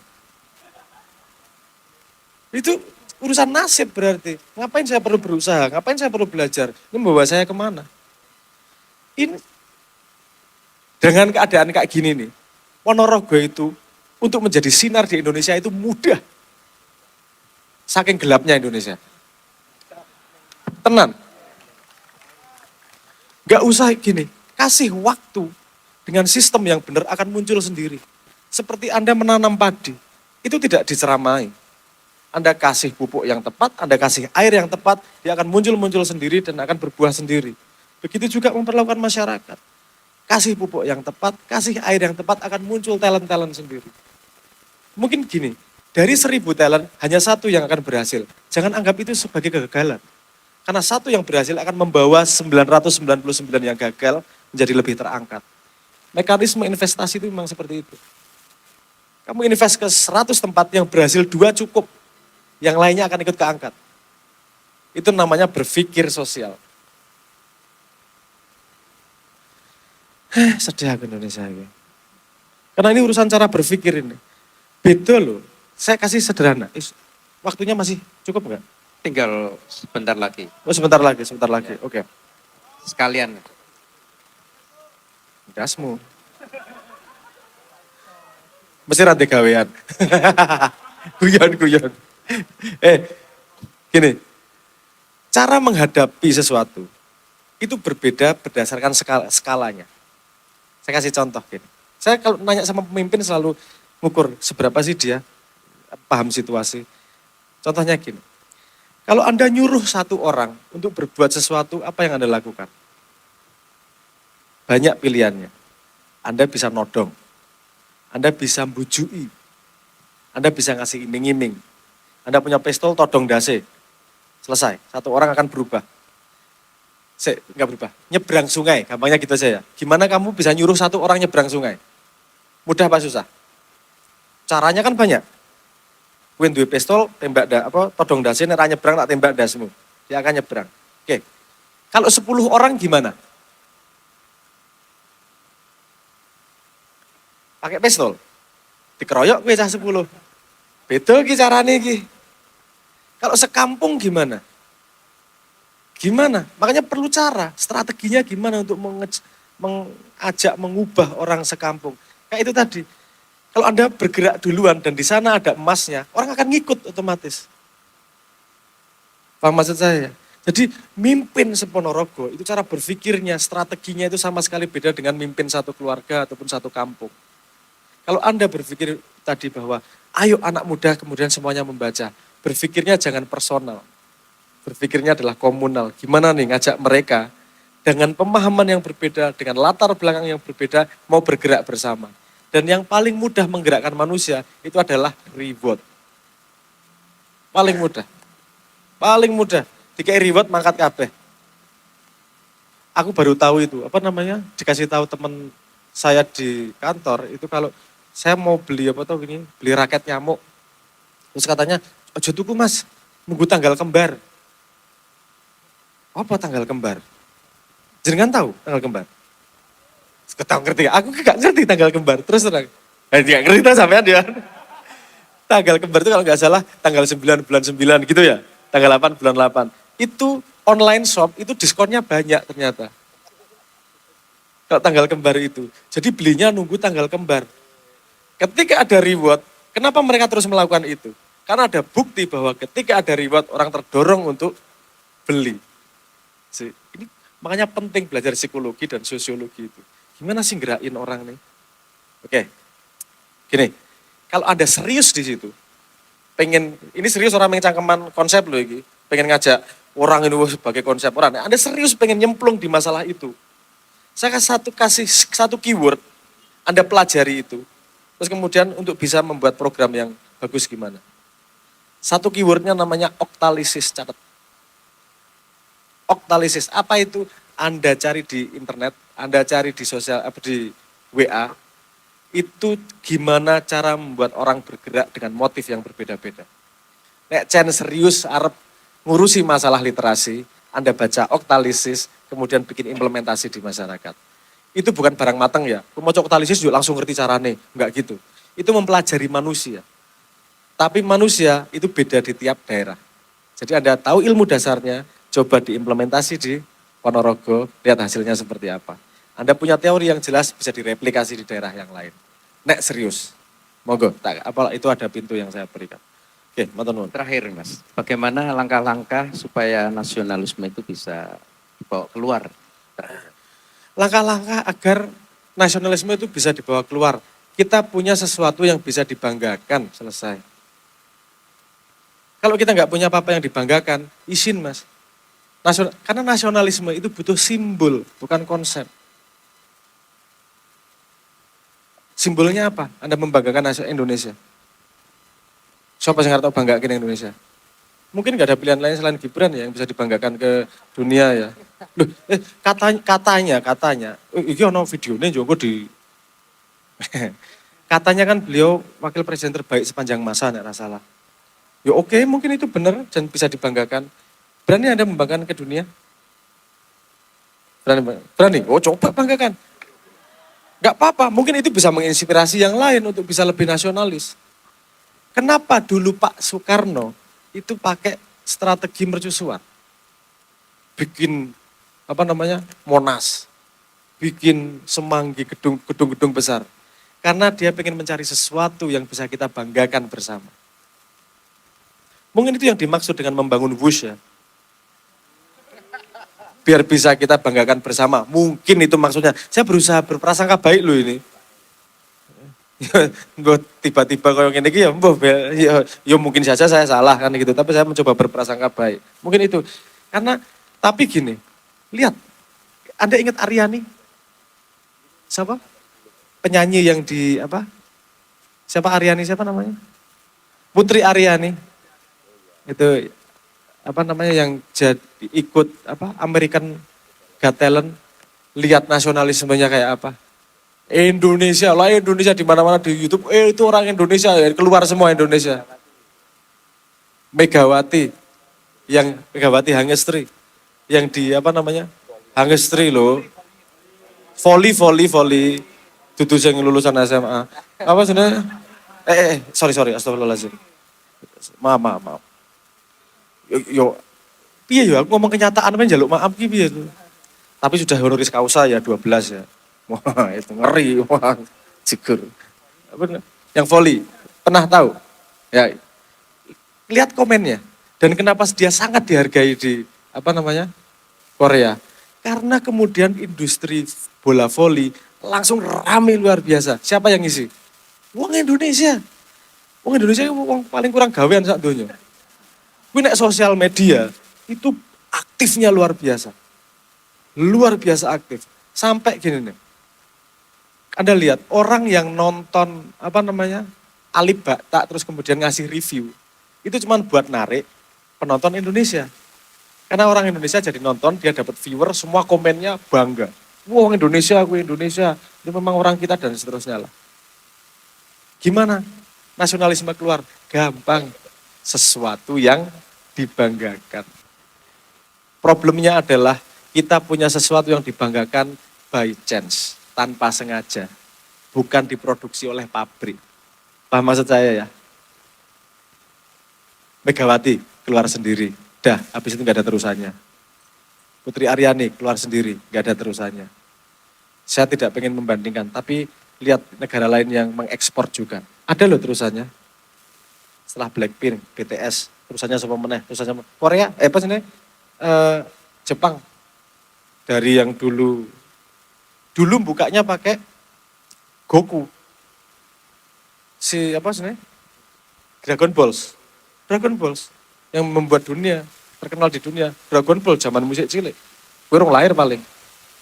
Itu urusan nasib berarti. Ngapain saya perlu berusaha, ngapain saya perlu belajar, ini membawa saya kemana? Ini dengan keadaan kayak gini nih, Ponorogo itu untuk menjadi sinar di Indonesia itu mudah. Saking gelapnya Indonesia. Tenang. Gak usah gini, kasih waktu dengan sistem yang benar akan muncul sendiri. Seperti Anda menanam padi, itu tidak diceramai. Anda kasih pupuk yang tepat, Anda kasih air yang tepat, dia akan muncul-muncul sendiri dan akan berbuah sendiri. Begitu juga memperlakukan masyarakat. Kasih pupuk yang tepat, kasih air yang tepat, akan muncul talent-talent sendiri. Mungkin gini, dari 1000 talent, hanya satu yang akan berhasil. Jangan anggap itu sebagai kegagalan. Karena satu yang berhasil akan membawa 999 yang gagal menjadi lebih terangkat. Mekanisme investasi itu memang seperti itu. Kamu invest ke 100 tempat, yang berhasil 2 cukup. Yang lainnya akan ikut keangkat. Itu namanya berpikir sosial. Sedih aku Indonesia ini. Karena ini urusan cara berpikir ini. Beda loh. Saya kasih sederhana. Waktunya masih cukup enggak? Tinggal sebentar lagi. Oh sebentar lagi. Oke. Sekalian. Dasmu. Mesti rantai gawean. Guyon. Gini. Cara menghadapi sesuatu itu berbeda berdasarkan skalanya. Saya kasih contoh gini. Saya kalau nanya sama pemimpin selalu ngukur seberapa sih dia paham situasi. Contohnya gini. Kalau Anda nyuruh satu orang untuk berbuat sesuatu, apa yang Anda lakukan? Banyak pilihannya. Anda bisa nodong. Anda bisa mbujui. Anda bisa ngasih iming-iming. Anda punya pistol, todong dase. Selesai. Satu orang akan berubah. Enggak berubah. Nyebrang sungai, gampangnya gitu saja. Gimana kamu bisa nyuruh satu orang nyebrang sungai? Mudah apa susah? Caranya kan banyak. Kowe duwe pistol, tembak todong dase nek ra nyebrang tak tembak dasmu. Dia akan nyebrang. Oke. Kalau 10 orang gimana? Pakai pistol. Dikeroyok kowe cah 10. Beda iki carane iki. Kalau sekampung gimana? Gimana? Makanya perlu cara, strateginya gimana untuk mengajak, mengubah orang sekampung. Kayak itu tadi. Kalau Anda bergerak duluan dan di sana ada emasnya, orang akan ngikut otomatis. Paham maksud saya? Jadi mimpin seponorogo itu cara berpikirnya, strateginya itu sama sekali beda dengan mimpin satu keluarga ataupun satu kampung. Kalau Anda berpikir tadi bahwa ayo anak muda kemudian semuanya membaca, berpikirnya jangan personal. Berpikirnya adalah komunal. Gimana nih ngajak mereka dengan pemahaman yang berbeda, dengan latar belakang yang berbeda, mau bergerak bersama. Dan yang paling mudah menggerakkan manusia itu adalah reward. Paling mudah. Dikai reward mangkat kabeh. Aku baru tahu itu, dikasih tahu teman saya di kantor, itu kalau saya mau beli beli raket nyamuk. Terus katanya, ojo tuku mas, nunggu tanggal kembar. Apa tanggal kembar? Jenengan tahu tanggal kembar? Ketahu ngerti, aku gak ngerti tanggal kembar. Terus terang, gak ngerti tuh sampean dia. Tanggal kembar itu kalau gak salah tanggal 9 bulan 9 gitu ya. Tanggal 8 bulan 8. Itu online shop, itu diskonnya banyak ternyata. Kalau tanggal kembar itu. Jadi belinya nunggu tanggal kembar. Ketika ada reward, kenapa mereka terus melakukan itu? Karena ada bukti bahwa ketika ada reward, orang terdorong untuk beli. Ini makanya penting belajar psikologi dan sosiologi itu. Gimana sih gerakin orang nih? Oke, gini, kalau Anda serius di situ, ini serius orang yang cangkeman konsep loh ini, pengen ngajak orang ini sebagai konsep orang, Anda serius pengen nyemplung di masalah itu. Saya kasih satu keyword, Anda pelajari itu, terus kemudian untuk bisa membuat program yang bagus gimana. Satu keywordnya namanya oktalisis, catat. Oktalisis, apa itu? Anda cari di internet, Anda cari di di WA, itu gimana cara membuat orang bergerak dengan motif yang berbeda-beda. Nek Chen serius arep ngurusi masalah literasi, Anda baca oktalisis, kemudian bikin implementasi di masyarakat. Itu bukan barang matang ya, mau oktalisis juga langsung ngerti caranya, enggak gitu. Itu mempelajari manusia. Tapi manusia itu beda di tiap daerah. Jadi Anda tahu ilmu dasarnya, coba diimplementasi di Ponorogo, lihat hasilnya seperti apa. Anda punya teori yang jelas bisa direplikasi di daerah yang lain. Nek serius, monggo, itu ada pintu yang saya berikan. Oke, matur nuwun. Terakhir Mas, bagaimana langkah-langkah supaya nasionalisme itu bisa dibawa keluar? Langkah-langkah agar nasionalisme itu bisa dibawa keluar. Kita punya sesuatu yang bisa dibanggakan, selesai. Kalau kita nggak punya apa-apa yang dibanggakan, izin Mas. Karena nasionalisme itu butuh simbol, bukan konsep. Simbolnya apa? Anda membanggakan Indonesia. Siapa yang nggak tahu banggakan Indonesia? Mungkin nggak ada pilihan lain selain Gibran ya yang bisa dibanggakan ke dunia ya. Loh, katanya, ini ono videonya juga di katanya kan beliau wakil presiden terbaik sepanjang masa, nggak salah. Ya oke, mungkin itu benar dan bisa dibanggakan. Berani Anda membanggakan ke dunia? Berani? Oh coba banggakan. Gak apa-apa, mungkin itu bisa menginspirasi yang lain untuk bisa lebih nasionalis. Kenapa dulu Pak Soekarno itu pakai strategi mercusuar? Bikin Monas, bikin Semanggi, gedung-gedung besar. Karena dia pengen mencari sesuatu yang bisa kita banggakan bersama. Mungkin itu yang dimaksud dengan membangun wush ya. Biar bisa kita banggakan bersama. Mungkin itu maksudnya. Saya berusaha berprasangka baik loh ini. Tiba-tiba kalau ini ya mungkin saja saya salah kan gitu. Tapi saya mencoba berprasangka baik. Mungkin itu. Tapi gini, lihat. Anda ingat Aryani? Siapa? Penyanyi yang siapa Aryani, siapa namanya? Putri Aryani. Itu yang jadi ikut American Got Talent, lihat nasionalismenya kayak apa. Indonesia di mana-mana di YouTube, itu orang Indonesia, keluar semua Indonesia. Megawati Hangestri, yang di Hangestri loh. Volley, dudu sing lulusan SMA. Apa sebenarnya? Sorry, astagfirullahaladzim. Maaf. Piye yo aku ngomong kenyataan men njaluk maaf ki piye tuh. Tapi sudah honoris causa ya 12 ya. Wah, itu ngeri, wah, jeger. Yang volley, pernah tahu? Ya, lihat komennya. Dan kenapa dia sangat dihargai di Korea? Karena kemudian industri bola voli langsung ramai luar biasa. Siapa yang ngisi? Wong Indonesia. Wong Indonesia wong paling kurang gawean sak donya. Kuwi nek sosial media itu aktifnya luar biasa. Luar biasa aktif. Sampai gini nih. Anda lihat orang yang nonton Alibata terus kemudian ngasih review. Itu cuma buat narik penonton Indonesia. Karena orang Indonesia jadi nonton, dia dapat viewer, semua komennya bangga. Wah, Indonesia, ini memang orang kita dan seterusnya lah. Gimana? Nasionalisme keluar, gampang. Sesuatu yang dibanggakan. Problemnya adalah kita punya sesuatu yang dibanggakan by chance, tanpa sengaja. Bukan diproduksi oleh pabrik. Paham maksud saya ya? Megawati keluar sendiri. Dah, habis itu nggak ada terusannya. Putri Aryani keluar sendiri, nggak ada terusannya. Saya tidak pengen membandingkan, tapi lihat negara lain yang mengekspor juga. Ada loh terusannya. Setelah Blackpink, BTS, terusannya sama meneh, terusannya Korea, Jepang. Dari yang dulu bukanya pakai Goku. Dragon Balls. Yang membuat dunia, terkenal di dunia. Dragon Ball zaman musik cilik. Gue orang lahir paling.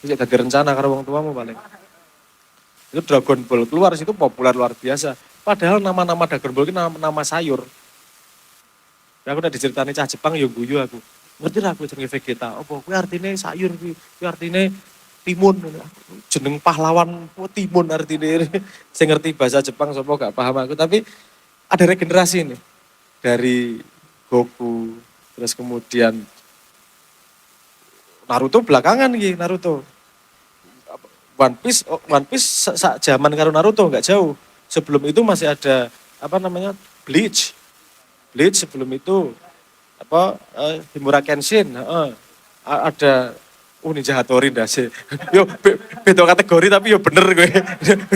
Musik dari rencana karo wong tuamu paling. Itu Dragon Ball keluar situ populer luar biasa. Padahal nama-nama Dragon Ball itu nama sayur. Ya, aku udah diceritani cah Jepang ya guyu aku. Ngerti lah aku jenenge Vegeta. Apa kuwi artine sayur kuwi artine timun. Jeneng pahlawan timun artine. Saya ngerti bahasa Jepang sapa gak paham aku, tapi ada regenerasi nih. Dari Goku, terus kemudian Naruto belakangan iki, Naruto. One Piece zaman karo Naruto nggak jauh. Sebelum itu masih ada Bleach. Sebelum itu Himura Kenshin, ada Ninja Hattori ndase. Yo beda kategori tapi yo bener gue.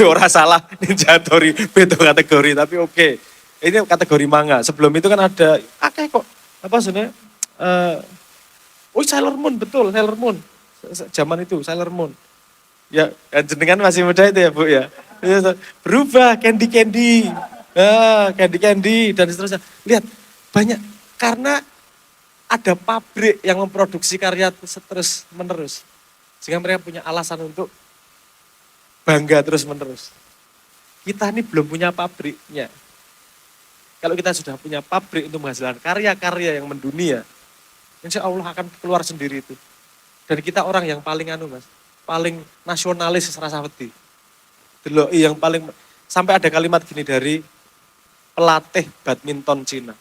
Ora salah Ninja Hattori beda kategori tapi oke. Ini kategori manga. Sebelum itu kan ada kok sebenarnya Sailor Moon, betul Sailor Moon. Zaman itu Sailor Moon. Ya, jenengan masih muda itu ya, Bu ya. Berubah Candy. Candy dan seterusnya. Lihat, banyak Karena ada pabrik yang memproduksi karya terus menerus. Sehingga mereka punya alasan untuk bangga terus menerus. Kita ini belum punya pabriknya. Kalau kita sudah punya pabrik untuk menghasilkan karya-karya yang mendunia, insya Allah akan keluar sendiri itu. Dan kita orang yang paling paling nasionalis serasa wedi. Deloi yang paling, sampai ada kalimat gini dari pelatih badminton Cina.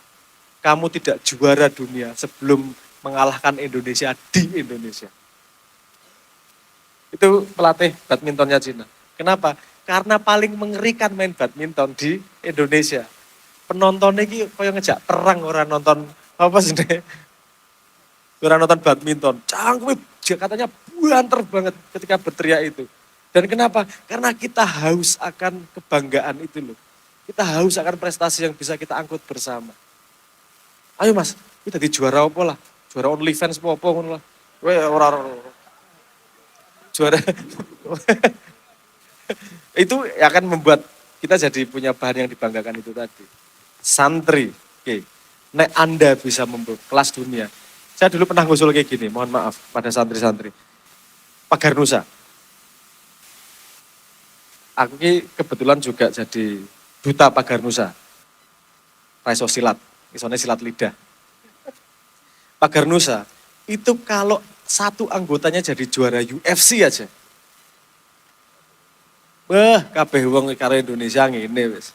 Kamu tidak juara dunia sebelum mengalahkan Indonesia di Indonesia. Itu pelatih badmintonnya Cina. Kenapa? Karena paling mengerikan main badminton di Indonesia. Penontonnya ini kayak ngejak perang orang nonton apa sih nih? Orang nonton badminton. Cangkeme katanya banter banget ketika berteriak itu. Dan kenapa? Karena kita haus akan kebanggaan itu loh. Kita haus akan prestasi yang bisa kita angkut bersama. Ayo mas, kita di juara apa lah? Juara OnlyFans apa lah? Weh orang juara itu akan membuat kita jadi punya bahan yang dibanggakan itu tadi. Santri, oke. Nek Anda bisa membuat kelas dunia. Saya dulu pernah ngusul kayak gini, mohon maaf pada santri-santri. Pagar Nusa. Aku ini kebetulan juga jadi duta Pagar Nusa. Raiso silat. Misalnya silat lidah. Pagar Nusa, itu kalau satu anggotanya jadi juara UFC aja. Wah, kabeh wong karo Indonesia ngene wis.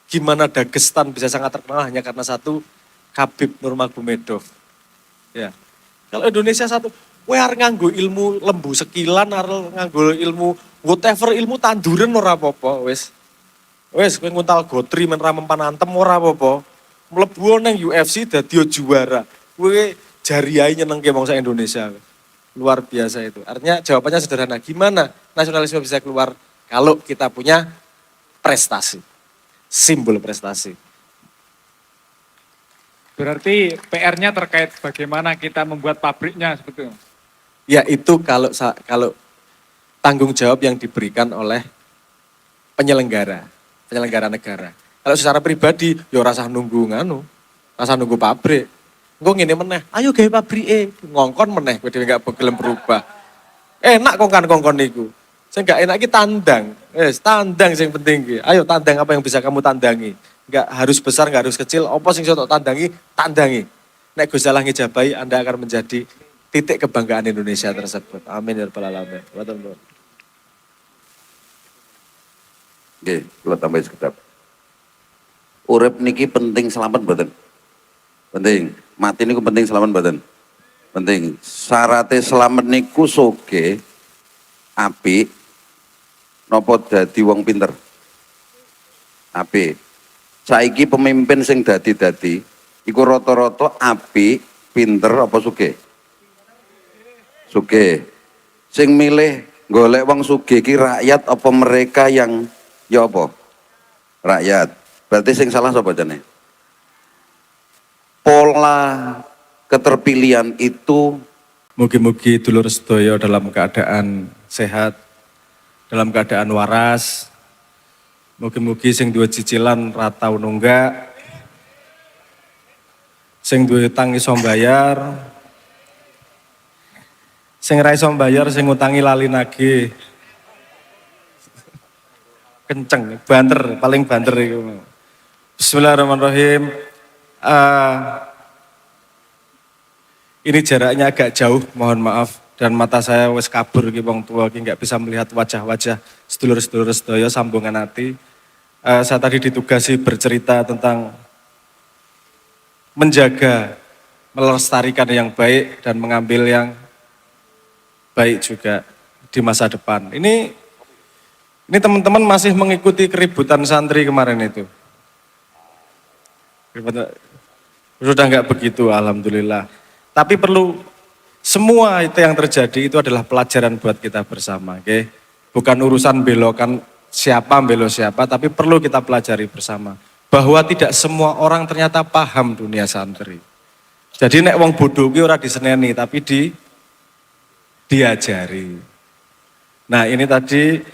Gimana Dagestan bisa sangat terkenal hanya karena satu Khabib Nurmagomedov. Ya. Kalau Indonesia satu, kowe arep nganggo ilmu lembu sekilan, arep nganggo ilmu whatever ilmu tanduran ora apa-apa wis. Wis kowe nguntal gotri men ra mempan antem ora apa-apa. Mlebu nang UFC dadi juara. Kowe jariai nyenengke bangsa Indonesia. Luar biasa itu. Artinya jawabannya sederhana. Gimana nasionalisme bisa keluar kalau kita punya prestasi. Simbol prestasi. Berarti PR-nya terkait bagaimana kita membuat pabriknya sebetulnya. Ya itu kalau tanggung jawab yang diberikan oleh penyelenggara negara. Kalau secara pribadi, ya rasa nunggu pabrik. Engko ngene meneh, ayo gawe pabrike, ngongkon meneh kowe dhewe gak gelem berubah. Enak kongkon niku. Sing gak enak iki tandang. Tandang sing penting iki. Ayo tandang apa yang bisa kamu tandangi. Enggak harus besar, enggak harus kecil, apa sing iso tok tandangi. Nek Gusti Allah ngejabahi, Anda akan menjadi titik kebanggaan Indonesia tersebut. Amin ya rabbal alamin. Nggih, kula tambahi sekedap. Urip niki penting selamat mboten? Penting. Mati niku penting selamat mboten? Penting. Syaratnya selamat niku soge apik napa dadi wong pinter? Apik. Saiki pemimpin sing dadi iku rata-rata apik, pinter apa sugih? Sugih. Sing milih golek wong sugih ki rakyat apa mereka yang ya apa? Rakyat. Berarti sing salah sapa jane? Pola keterpilihan itu. Mugi-mugi dulur sedaya dalam keadaan sehat, dalam keadaan waras. Mugi-mugi sing duwe cicilan ra tau nunggak. Sing duwe utang iso mbayar. Sing ra iso mbayar sing utangi lali nagih. Kenceng, banter, paling banter iku. Bismillahirrahmanirrahim. Ini jaraknya agak jauh, mohon maaf. Dan mata saya wis kabur iki wong tua iki nggak bisa melihat wajah-wajah sedulur-sedulur sedaya sambungan hati. Saya tadi ditugasi bercerita tentang menjaga, melestarikan yang baik dan mengambil yang baik juga di masa depan. Ini teman-teman masih mengikuti keributan santri kemarin itu. Sudah nggak begitu, alhamdulillah. Tapi perlu, semua itu yang terjadi itu adalah pelajaran buat kita bersama. Okay? Bukan urusan belokan siapa, belo siapa, tapi perlu kita pelajari bersama. Bahwa tidak semua orang ternyata paham dunia santri. Jadi nek wong bodoh ki ora diseneni, tapi diajari. Nah ini tadi,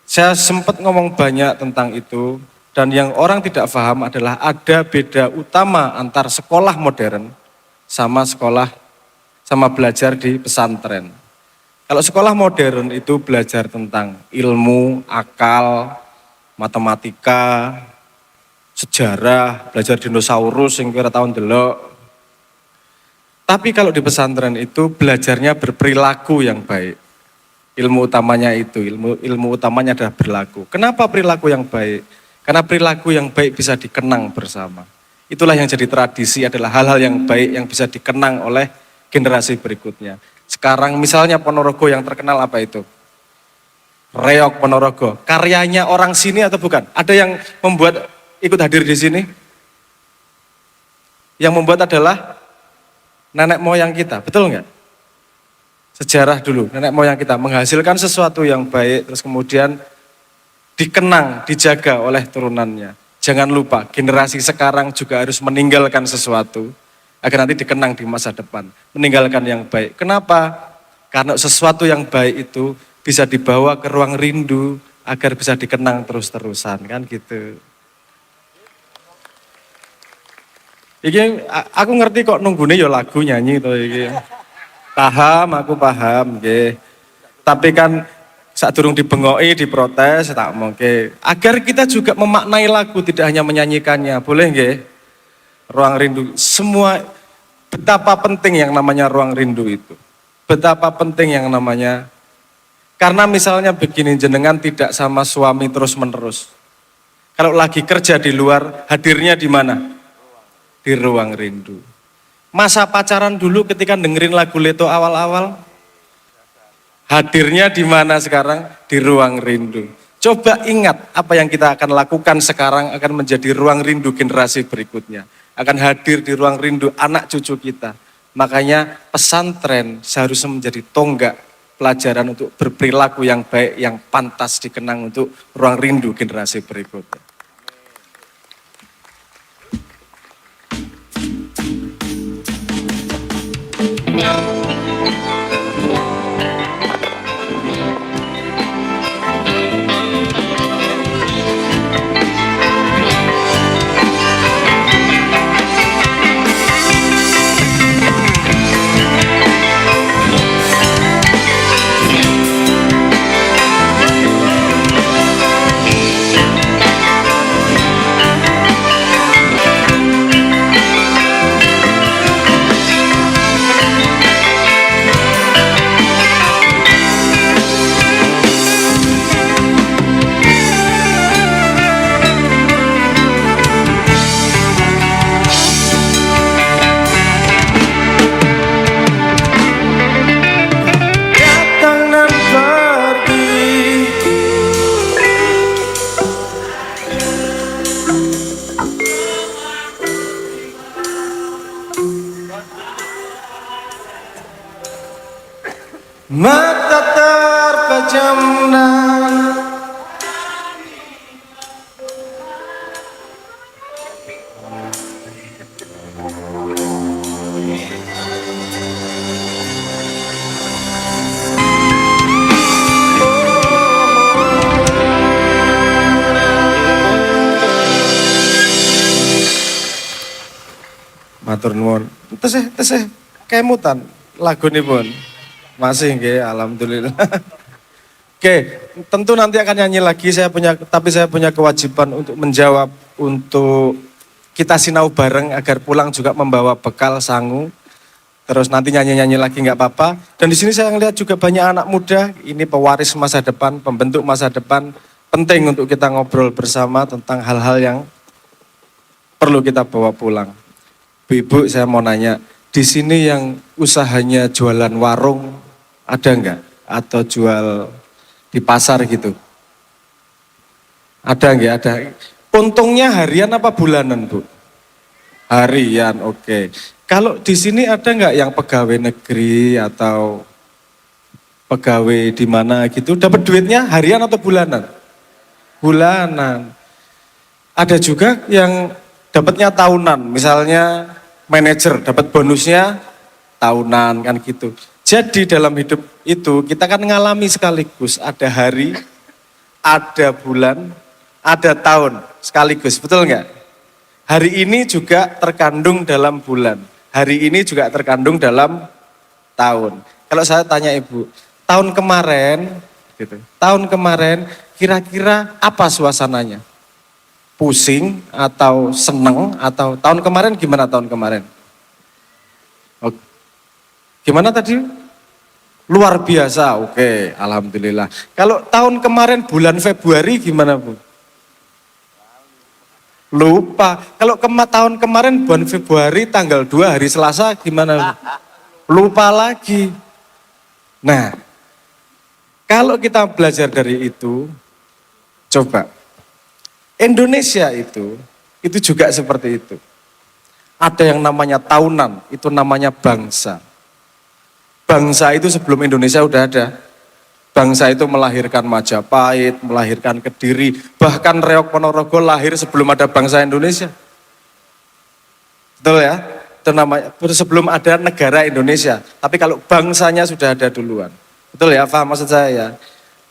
saya sempat ngomong banyak tentang itu. Dan yang orang tidak paham adalah ada beda utama antar sekolah modern sama belajar di pesantren. Kalau sekolah modern itu belajar tentang ilmu, akal, matematika, sejarah, belajar dinosaurus yang kira tahun delok. Tapi kalau di pesantren itu belajarnya berperilaku yang baik. Ilmu utamanya itu, ilmu utamanya adalah perilaku. Kenapa perilaku yang baik? Karena perilaku yang baik bisa dikenang bersama. Itulah yang jadi tradisi, adalah hal-hal yang baik yang bisa dikenang oleh generasi berikutnya. Sekarang misalnya Ponorogo yang terkenal apa itu? Reok Ponorogo. Karyanya orang sini atau bukan? Ada yang membuat ikut hadir di sini? Yang membuat adalah nenek moyang kita, betul nggak? Sejarah dulu, nenek moyang kita menghasilkan sesuatu yang baik, terus kemudian dikenang, dijaga oleh turunannya. Jangan lupa, generasi sekarang juga harus meninggalkan sesuatu, agar nanti dikenang di masa depan. Meninggalkan yang baik. Kenapa? Karena sesuatu yang baik itu bisa dibawa ke ruang rindu, agar bisa dikenang terus-terusan, kan gitu. Iki aku ngerti kok nunggune ya lagu nyanyi to iki. Paham, aku paham nggih. Tapi kan sadurung dibengoki, diprotes tak mungkin. Agar kita juga memaknai lagu, tidak hanya menyanyikannya. Boleh nggih? Ruang rindu, semua betapa penting yang namanya ruang rindu itu. Betapa penting yang namanya, karena misalnya begini, jenengan tidak sama suami terus-menerus. Kalau lagi kerja di luar, hadirnya di mana? Di ruang rindu. Masa pacaran dulu ketika dengerin lagu Leto awal-awal, hadirnya di mana sekarang? Di ruang rindu. Coba ingat apa yang kita akan lakukan sekarang akan menjadi ruang rindu generasi berikutnya. Akan hadir di ruang rindu anak cucu kita. Makanya pesantren seharusnya menjadi tonggak pelajaran untuk berperilaku yang baik, yang pantas dikenang untuk ruang rindu generasi berikutnya. Mata terpejamkan, matur nuwun. Tesih kemutan lagunipun. Masih nggih, alhamdulillah. Oke, tentu nanti akan nyanyi lagi, tapi saya punya kewajiban untuk menjawab, untuk kita sinau bareng agar pulang juga membawa bekal sangu. Terus nanti nyanyi-nyanyi lagi nggak apa-apa. Dan di sini saya ngelihat juga banyak anak muda, ini pewaris masa depan, pembentuk masa depan. Penting untuk kita ngobrol bersama tentang hal-hal yang perlu kita bawa pulang. Ibu, saya mau nanya, di sini yang usahanya jualan warung, ada enggak? Atau jual di pasar gitu? Ada enggak? Ada. Untungnya harian apa bulanan, Bu? Harian, oke. Kalau di sini ada enggak yang pegawai negeri atau pegawai di mana gitu? Dapat duitnya harian atau bulanan? Bulanan. Ada juga yang dapatnya tahunan, misalnya manajer dapat bonusnya tahunan kan gitu. Jadi dalam hidup itu kita kan ngalami sekaligus ada hari, ada bulan, ada tahun sekaligus, betul nggak? Hari ini juga terkandung dalam bulan. Hari ini juga terkandung dalam tahun. Kalau saya tanya Ibu, tahun kemarin, gitu, tahun kemarin kira-kira apa suasananya? Pusing atau seneng atau tahun kemarin gimana tahun kemarin? Oh, gimana tadi? Luar biasa, oke, alhamdulillah. Kalau tahun kemarin bulan Februari gimana Bu? Lupa. Kalau tahun kemarin bulan Februari tanggal 2 hari Selasa gimana Bu? Lupa lagi. Nah, kalau kita belajar dari itu, coba. Indonesia itu juga seperti itu. Ada yang namanya tahunan, itu namanya bangsa. Bangsa itu sebelum Indonesia udah ada. Bangsa itu melahirkan Majapahit, melahirkan Kediri, bahkan Reok Ponorogo lahir sebelum ada bangsa Indonesia. Betul ya? Itu namanya sebelum ada negara Indonesia. Tapi kalau bangsanya sudah ada duluan. Betul ya? Paham maksud saya ya?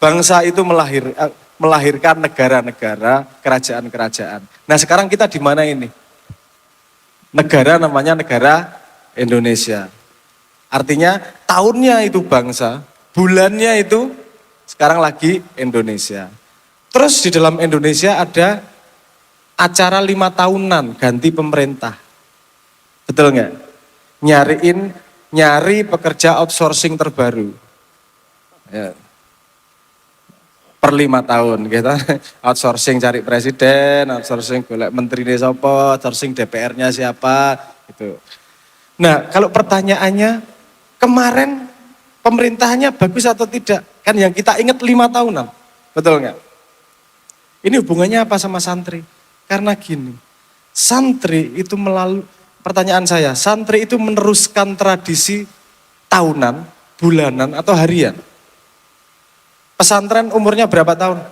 Bangsa itu melahirkan negara-negara, kerajaan-kerajaan. Nah, sekarang kita di mana ini? Negara namanya negara Indonesia. Artinya tahunnya itu bangsa, bulannya itu sekarang lagi Indonesia. Terus di dalam Indonesia ada acara 5 tahunan ganti pemerintah. Betul nggak? Nyari pekerja outsourcing terbaru. Ya. Per 5 tahun kita outsourcing cari presiden, outsourcing golek menteri siapa, outsourcing DPR-nya siapa gitu. Nah, kalau pertanyaannya kemarin pemerintahannya bagus atau tidak? Kan yang kita ingat 5 tahunan. Betul nggak? Ini hubungannya apa sama santri? Karena gini, santri itu pertanyaan saya, santri itu meneruskan tradisi tahunan, bulanan, atau harian. Pesantren umurnya berapa tahun?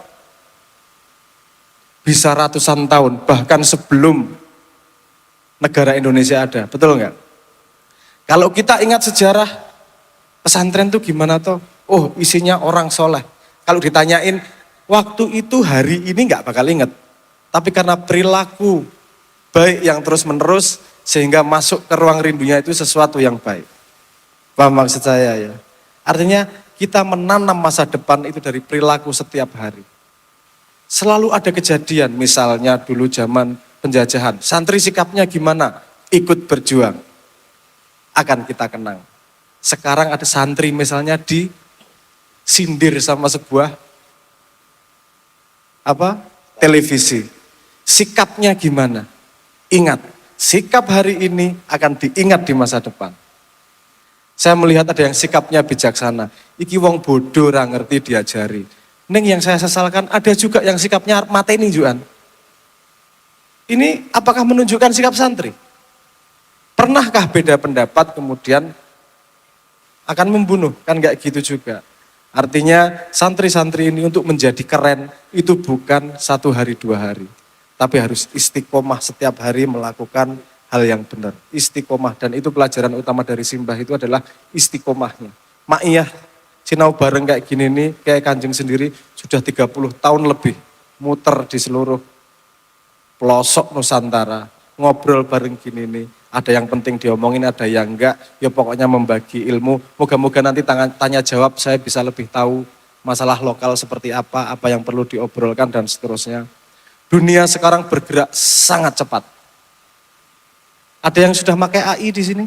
Bisa ratusan tahun, bahkan sebelum negara Indonesia ada. Betul nggak? Kalau kita ingat sejarah pesantren itu gimana toh? Oh, isinya orang soleh. Kalau ditanyain, waktu itu hari ini nggak bakal inget. Tapi karena perilaku baik yang terus menerus, sehingga masuk ke ruang rindunya itu sesuatu yang baik. Paham maksud saya ya? Artinya kita menanam masa depan itu dari perilaku setiap hari. Selalu ada kejadian, misalnya dulu zaman penjajahan. Santri sikapnya gimana? Ikut berjuang. Akan kita kenang. Sekarang ada santri misalnya disindir sama sebuah televisi. Sikapnya gimana? Ingat, sikap hari ini akan diingat di masa depan. Saya melihat ada yang sikapnya bijaksana. Iki wong bodoh ra ngerti diajari. Neng yang saya sesalkan ada juga yang sikapnya mateni juan. Ini apakah menunjukkan sikap santri? Pernahkah beda pendapat kemudian akan membunuh? Kan gak gitu juga. Artinya santri-santri ini untuk menjadi keren itu bukan 1 hari 2 hari. Tapi harus istiqomah setiap hari melakukan hal yang benar. Istiqomah, dan itu pelajaran utama dari Simbah itu adalah istiqomahnya. Ma'iyah, sinau bareng kayak gini nih, kayak Kanjeng sendiri sudah 30 tahun lebih muter di seluruh pelosok Nusantara. Ngobrol bareng gini nih. Ada yang penting diomongin, ada yang enggak. Ya pokoknya membagi ilmu. Moga-moga nanti tanya jawab saya bisa lebih tahu masalah lokal seperti apa yang perlu diobrolkan dan seterusnya. Dunia sekarang bergerak sangat cepat. Ada yang sudah pakai AI di sini?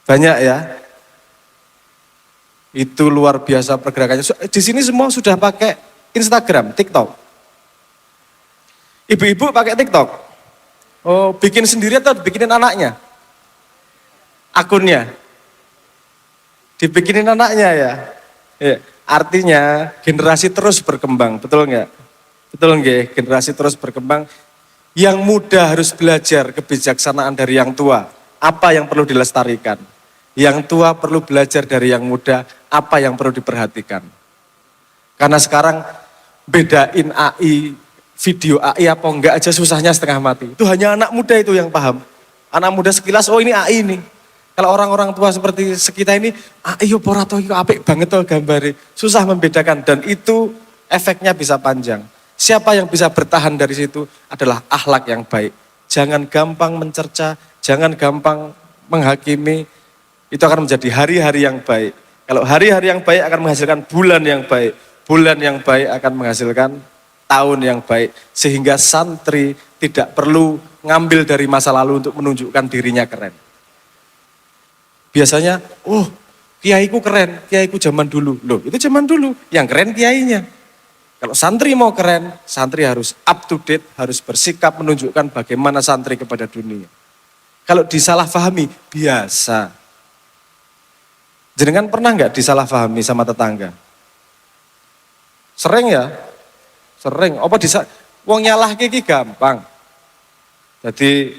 Banyak ya. Itu luar biasa pergerakannya. Di sini semua sudah pakai Instagram, TikTok. Ibu-ibu pakai TikTok. Oh, bikin sendiri atau bikinin anaknya? Akunnya. Dibikinin anaknya ya. Ya. Artinya generasi terus berkembang, betul nggak? Betul nggak? Generasi terus berkembang. Yang muda harus belajar kebijaksanaan dari yang tua. Apa yang perlu dilestarikan? Yang tua perlu belajar dari yang muda, apa yang perlu diperhatikan. Karena sekarang bedain AI, video AI apa enggak aja susahnya setengah mati. Itu hanya anak muda itu yang paham. Anak muda sekilas, oh ini AI nih. Kalau orang-orang tua seperti kita ini, AI yo porato itu apik banget tuh gambari. Susah membedakan, dan itu efeknya bisa panjang. Siapa yang bisa bertahan dari situ adalah akhlak yang baik. Jangan gampang mencerca, jangan gampang menghakimi, itu akan menjadi hari-hari yang baik. Kalau hari-hari yang baik akan menghasilkan bulan yang baik, bulan yang baik akan menghasilkan tahun yang baik. Sehingga santri tidak perlu ngambil dari masa lalu untuk menunjukkan dirinya keren. Biasanya, oh kiaiku keren, kiaiku zaman dulu. Loh itu zaman dulu, yang keren kiainya. Kalau santri mau keren, santri harus up to date, harus bersikap menunjukkan bagaimana santri kepada dunia. Kalau disalahpahami, biasa. Jenengan pernah nggak disalahpahami sama tetangga? Sering ya? Sering. Apa wong nyalah iki gampang. Jadi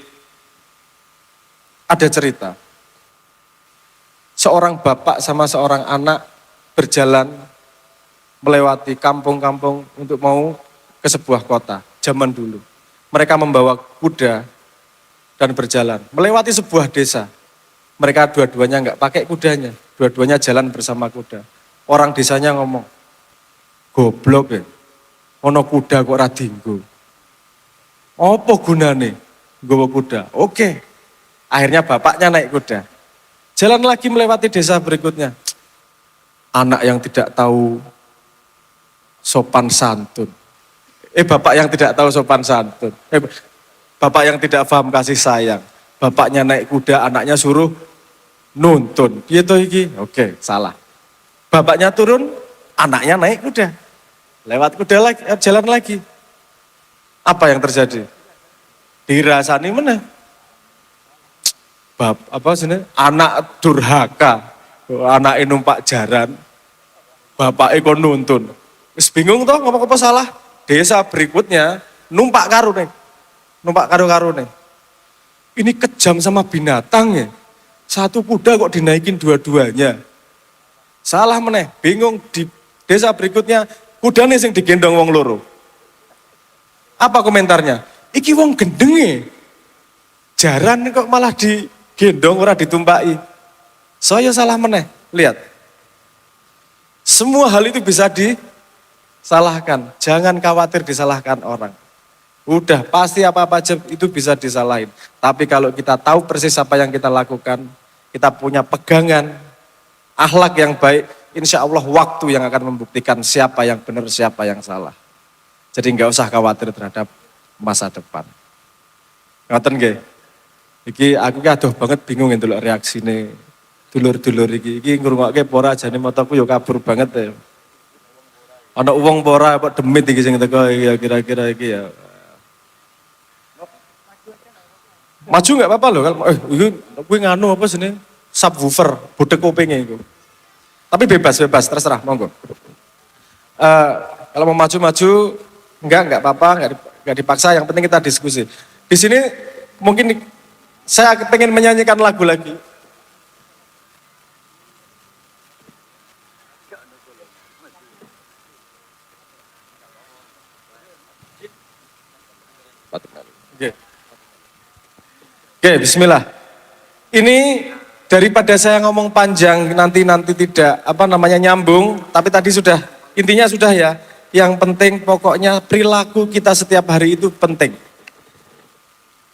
ada cerita. Seorang bapak sama seorang anak berjalan melewati kampung-kampung untuk mau ke sebuah kota zaman dulu. Mereka membawa kuda dan berjalan melewati sebuah desa. Mereka dua-duanya nggak pakai kudanya, dua-duanya jalan bersama kuda. Orang desanya ngomong, goblok ya, ono kuda kok ora dienggo. Apa gunane nggawa kuda? Oke, akhirnya bapaknya naik kuda. Jalan lagi melewati desa berikutnya. Anak yang tidak tahu sopan santun. Bapak yang tidak tahu sopan santun. Bapak yang tidak paham kasih sayang. Bapaknya naik kuda, anaknya suruh nuntun. Gitu iki. Oke, salah. Bapaknya turun, anaknya naik kuda. Lewat kuda lagi, jalan lagi. Apa yang terjadi? Dirasani mana? Anak durhaka. Anak numpak jaran. Bapak kon nuntun. Wis bingung toh ngomong apa salah. Desa berikutnya numpak karune. Numpak karo-karune. Ini kejam sama binatang ya. Satu kuda kok dinaikin dua-duanya. Salah meneh, bingung di desa berikutnya kudane sing digendong wong loro. Apa komentarnya? Iki wong gendenge. Jaran kok malah digendong ora ditumpaki. Saya salah meneh. Lihat. Semua hal itu bisa disalahkan. Jangan khawatir disalahkan orang. Udah pasti apa-apa aja itu bisa disalahin. Tapi kalau kita tahu persis apa yang kita lakukan, kita punya pegangan, akhlak yang baik, insya Allah waktu yang akan membuktikan siapa yang benar, siapa yang salah. Jadi nggak usah khawatir terhadap masa depan. Ngoten nggih. Iki aku ki aduh banget bingung ndelok reaksine dulur-dulur iki. Iki ngrungokke pora jane mataku yo kabur banget ya. Ana wong pora kok demit iki sing teko ya kira-kira iki ya. Maju nggak apa-apa loh, gue nganu apa sini subwoofer, budek kupingnya itu. Tapi bebas, terserah, monggo. Kalau mau maju-maju, enggak apa-apa, enggak dipaksa. Yang penting kita diskusi. Di sini mungkin saya pengen menyanyikan lagu lagi. Oke, bismillah. Ini daripada saya ngomong panjang nanti tidak nyambung, tapi tadi sudah intinya sudah ya. Yang penting pokoknya perilaku kita setiap hari itu penting.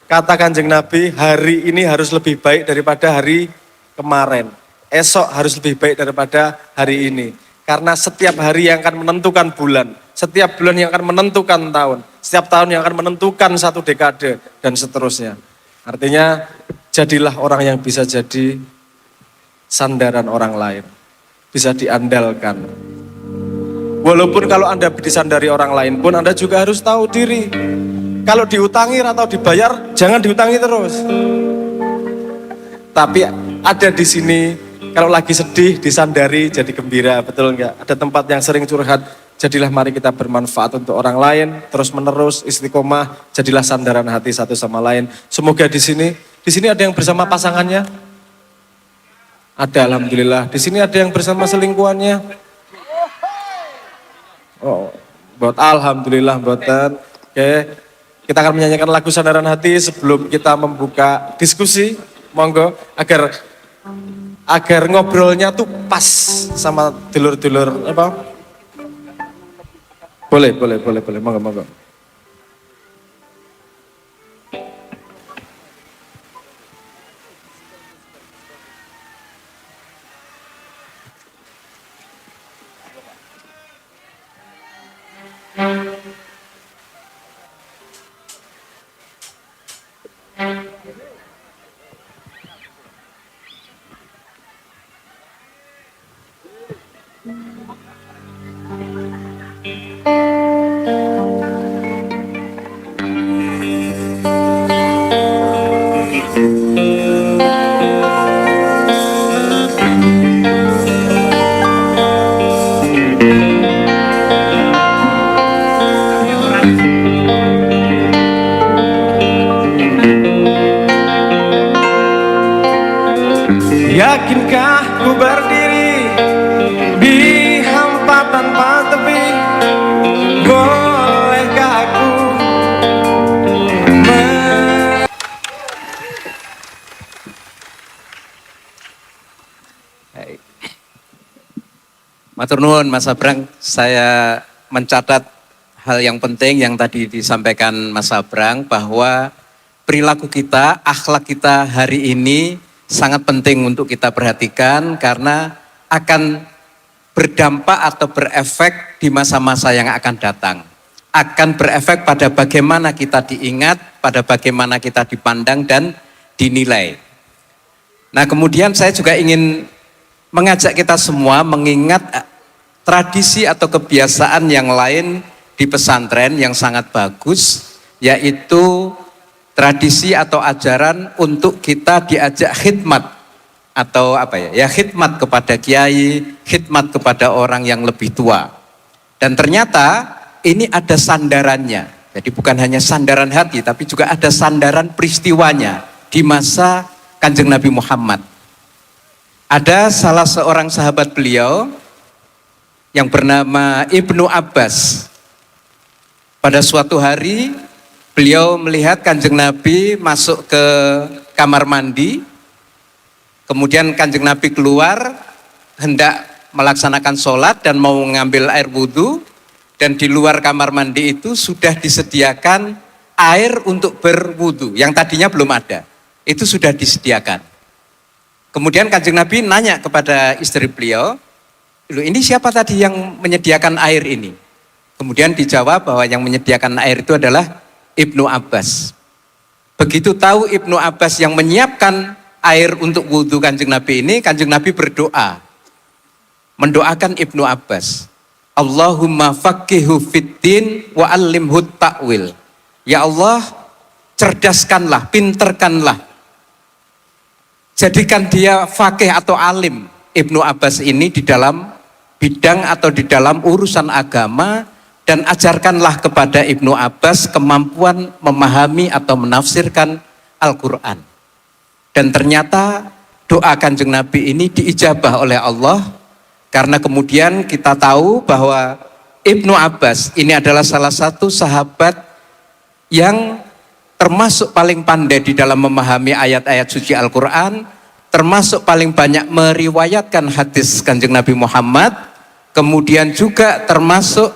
Kata Kanjeng Nabi, hari ini harus lebih baik daripada hari kemarin. Esok harus lebih baik daripada hari ini. Karena setiap hari yang akan menentukan bulan, setiap bulan yang akan menentukan tahun, setiap tahun yang akan menentukan satu dekade dan seterusnya. Artinya jadilah orang yang bisa jadi sandaran orang lain. Bisa diandalkan. Walaupun kalau Anda disandari orang lain pun Anda juga harus tahu diri. Kalau diutangi atau dibayar, jangan diutangi terus. Tapi ada di sini, kalau lagi sedih disandari jadi gembira, betul enggak? Ada tempat yang sering curhat, jadilah mari kita bermanfaat untuk orang lain, terus menerus istiqomah, jadilah sandaran hati satu sama lain. Semoga di sini ada yang bersama pasangannya. Ada, alhamdulillah. Di sini ada yang bersama selingkuhannya. Oh, buat alhamdulillah buatan. Oke, kita akan menyanyikan lagu sandaran hati sebelum kita membuka diskusi. Monggo agar ngobrolnya tuh pas sama dulur-dulur apa? Boleh, boleh. Monggo. Yakinkah ku berdiri di hampa tanpa tepi? Bolehkah aku Matur nuwun Mas Abrang, saya mencatat hal yang penting yang tadi disampaikan Mas Abrang bahwa perilaku kita, akhlak kita hari ini sangat penting untuk kita perhatikan karena akan berdampak atau berefek di masa-masa yang akan datang. Akan berefek pada bagaimana kita diingat, pada bagaimana kita dipandang dan dinilai. Nah, kemudian saya juga ingin mengajak kita semua mengingat tradisi atau kebiasaan yang lain di pesantren yang sangat bagus, yaitu tradisi atau ajaran untuk kita diajak khidmat atau khidmat kepada kiai, khidmat kepada orang yang lebih tua. Dan ternyata ini ada sandarannya. Jadi bukan hanya sandaran hati, tapi juga ada sandaran peristiwanya di masa Kanjeng Nabi Muhammad. Ada salah seorang sahabat beliau yang bernama Ibnu Abbas. Pada suatu hari beliau melihat Kanjeng Nabi masuk ke kamar mandi. Kemudian Kanjeng Nabi keluar hendak melaksanakan sholat dan mau mengambil air wudhu. Dan di luar kamar mandi itu sudah disediakan air untuk berwudhu. Yang tadinya belum ada. Itu sudah disediakan. Kemudian Kanjeng Nabi nanya kepada istri beliau, "Loh, ini siapa tadi yang menyediakan air ini?" Kemudian dijawab bahwa yang menyediakan air itu adalah Ibnu Abbas. Begitu tahu Ibnu Abbas yang menyiapkan air untuk wudhu Kanjeng Nabi ini, Kanjeng Nabi berdoa. Mendoakan Ibnu Abbas. Allahumma faqihu fiddin wa allimhu ta'wil. Ya Allah, cerdaskanlah, pinterkanlah. Jadikan dia faqih atau alim Ibnu Abbas ini di dalam bidang atau di dalam urusan agama, dan ajarkanlah kepada Ibnu Abbas kemampuan memahami atau menafsirkan Al-Quran. Dan ternyata doa Kanjeng Nabi ini diijabah oleh Allah, karena kemudian kita tahu bahwa Ibnu Abbas ini adalah salah satu sahabat yang termasuk paling pandai di dalam memahami ayat-ayat suci Al-Quran, termasuk paling banyak meriwayatkan hadis Kanjeng Nabi Muhammad, kemudian juga termasuk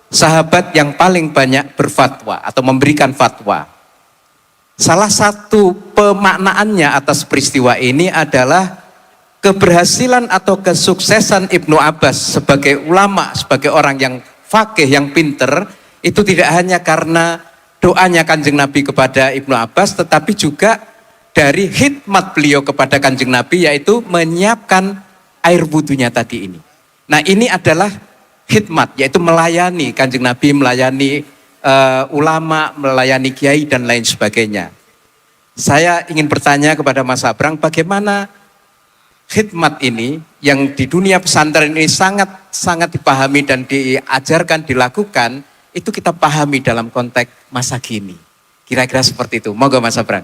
sahabat yang paling banyak berfatwa atau memberikan fatwa. Salah satu pemaknaannya atas peristiwa ini adalah keberhasilan atau kesuksesan Ibnu Abbas sebagai ulama, sebagai orang yang faqih, yang pinter, itu tidak hanya karena doanya Kanjeng Nabi kepada Ibnu Abbas, tetapi juga dari khidmat beliau kepada Kanjeng Nabi, yaitu menyiapkan air wudhunya tadi ini. Nah, ini adalah khidmat, yaitu melayani Kanjeng Nabi, melayani ulama, melayani kiai dan lain sebagainya. Saya ingin bertanya kepada Mas Abrang, bagaimana khidmat ini yang di dunia pesantren ini sangat dipahami dan diajarkan, dilakukan, itu kita pahami dalam konteks masa kini. Kira-kira seperti itu. Monggo Mas Abrang.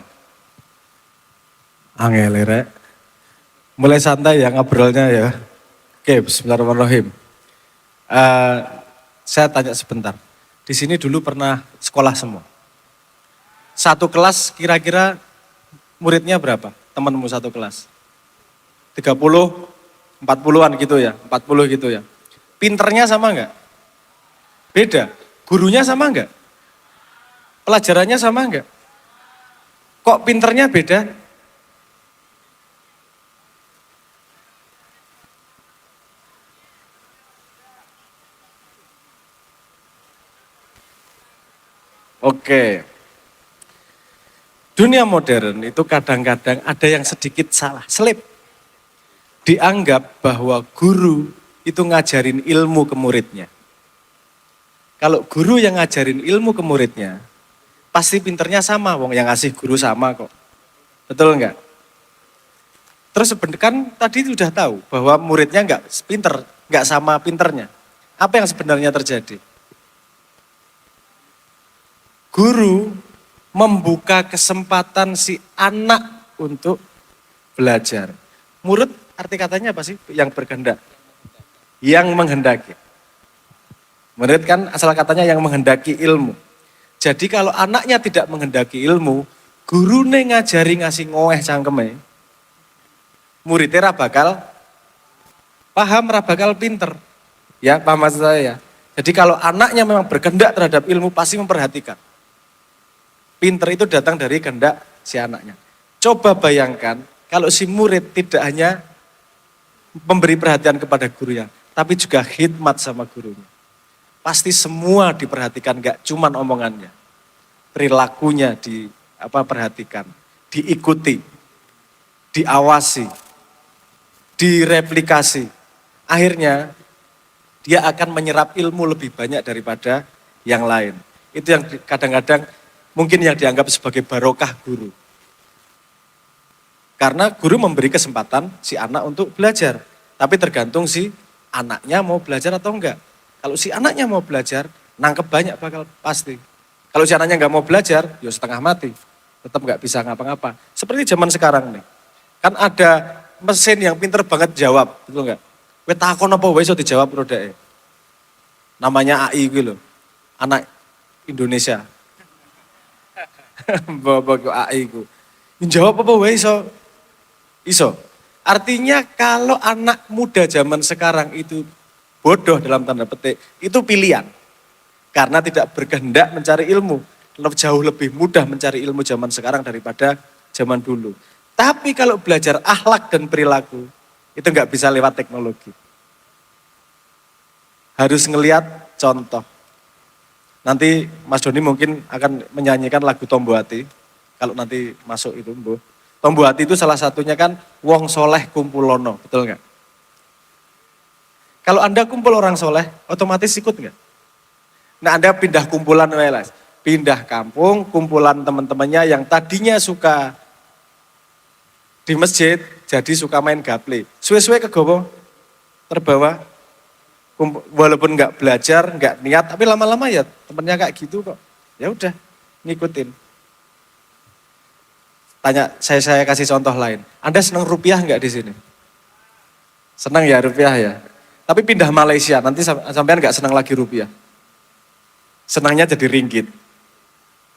Angel rek. Mulai santai ya ngobrolnya ya. Oke, bismillahirrahmanirrahim. Saya tanya sebentar. Di sini dulu pernah sekolah semua. Satu kelas kira-kira muridnya berapa? Temanmu satu kelas? 30, 40-an gitu ya, 40 gitu ya. Pinternya sama enggak? Beda. Gurunya sama enggak? Pelajarannya sama enggak? Kok pinternya beda? Oke. Dunia modern itu kadang-kadang ada yang sedikit salah, selip. Dianggap bahwa guru itu ngajarin ilmu ke muridnya. Kalau guru yang ngajarin ilmu ke muridnya, pasti pinternya sama, wong yang ngasih guru sama kok. Betul enggak? Terus sebenarnya kan tadi sudah tahu bahwa muridnya enggak pinter, enggak sama pinternya. Apa yang sebenarnya terjadi? Guru membuka kesempatan si anak untuk belajar. Murid arti katanya apa sih? Yang berkehendak. Yang menghendaki. Murid kan asal katanya yang menghendaki ilmu. Jadi kalau anaknya tidak menghendaki ilmu, guru ngajari ngasih ngoeh cangkeme. Muridnya bakal paham, bakal pinter. Ya, paham maksud saya ya. Jadi kalau anaknya memang berkehendak terhadap ilmu, pasti memperhatikan. Pinter itu datang dari kehendak si anaknya. Coba bayangkan kalau si murid tidak hanya memberi perhatian kepada gurunya, tapi juga khidmat sama gurunya. Pasti semua diperhatikan, gak cuman omongannya. Perilakunya perhatikan, diikuti, diawasi, direplikasi. Akhirnya dia akan menyerap ilmu lebih banyak daripada yang lain. Itu yang kadang-kadang mungkin yang dianggap sebagai barokah guru. Karena guru memberi kesempatan si anak untuk belajar. Tapi tergantung si anaknya mau belajar atau enggak. Kalau si anaknya mau belajar, nangkep banyak bakal pasti. Kalau si anaknya enggak mau belajar, ya setengah mati. Tetap enggak bisa ngapa-ngapa. Seperti zaman sekarang nih. Kan ada mesin yang pinter banget jawab, betul enggak? Kowe takon apa wae iso dijawab rodake. Namanya AI gitu loh. Anak Indonesia. Bawa AI ku. Jawab apa wae iso? Iso. Artinya kalau anak muda zaman sekarang itu bodoh dalam tanda petik, itu pilihan. Karena tidak berkehendak mencari ilmu. Jauh lebih mudah mencari ilmu zaman sekarang daripada zaman dulu. Tapi kalau belajar akhlak dan perilaku, itu nggak bisa lewat teknologi. Harus ngelihat contoh. Nanti Mas Doni mungkin akan menyanyikan lagu Tombo Hati. Kalau nanti masuk itu, Bu. Tombo Hati itu salah satunya kan wong soleh kumpulono, betul nggak? Kalau Anda kumpul orang soleh, otomatis ikut nggak? Nah Anda pindah kumpulan, pindah kampung, kumpulan teman-temannya yang tadinya suka di masjid, jadi suka main gaple. Suwe-suwe kegowo, terbawa. Walaupun nggak belajar, nggak niat, tapi lama-lama ya temennya kayak gitu kok. Ya udah, ngikutin. Tanya, saya kasih contoh lain. Anda senang rupiah nggak di sini? Senang ya rupiah ya. Tapi pindah Malaysia, nanti sampean nggak senang lagi rupiah. Senangnya jadi ringgit.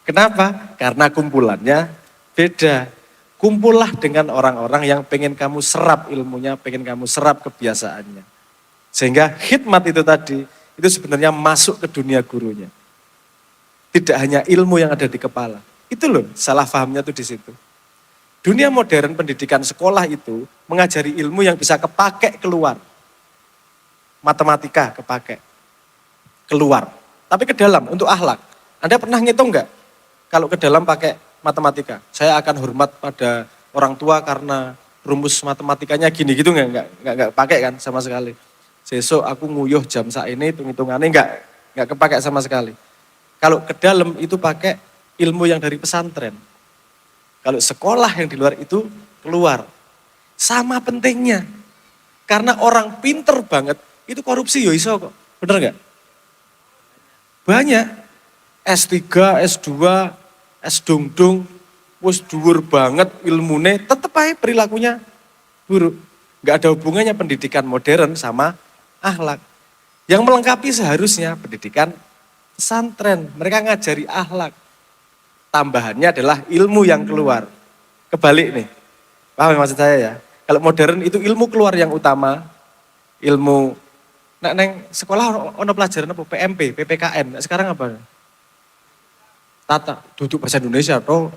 Kenapa? Karena kumpulannya beda. Kumpullah dengan orang-orang yang pengen kamu serap ilmunya, pengen kamu serap kebiasaannya. Sehingga khidmat itu tadi, itu sebenarnya masuk ke dunia gurunya. Tidak hanya ilmu yang ada di kepala. Itu loh, salah pahamnya tuh di situ. Dunia modern pendidikan sekolah itu mengajari ilmu yang bisa kepake keluar. Matematika kepake keluar. Tapi ke dalam, untuk akhlak. Anda pernah ngitung enggak? Kalau ke dalam pakai matematika, saya akan hormat pada orang tua karena rumus matematikanya gini gitu enggak pakai kan sama sekali. Sesuk aku nguyuh jam saat ini hitung-hitungannya enggak kepake sama sekali. Kalau ke dalam itu pakai ilmu yang dari pesantren. Kalau sekolah yang di luar itu keluar. Sama pentingnya. Karena orang pinter banget itu korupsi ya iso kok. Bener enggak? Banyak. S3, S2, S dung-dung, wis dhuwur banget ilmune, tetep aja perilakunya buruk. Enggak ada hubungannya pendidikan modern sama akhlak. Yang melengkapi seharusnya pendidikan pesantren. Mereka ngajari akhlak. Tambahannya adalah ilmu yang keluar. Kebalik nih. Paham maksud saya ya? Kalau modern itu ilmu keluar yang utama. Ilmu. Nek neng sekolah ono pelajaran apa? PMP, PPKN. Nek sekarang apa? Tata, duduk bahasa Indonesia atau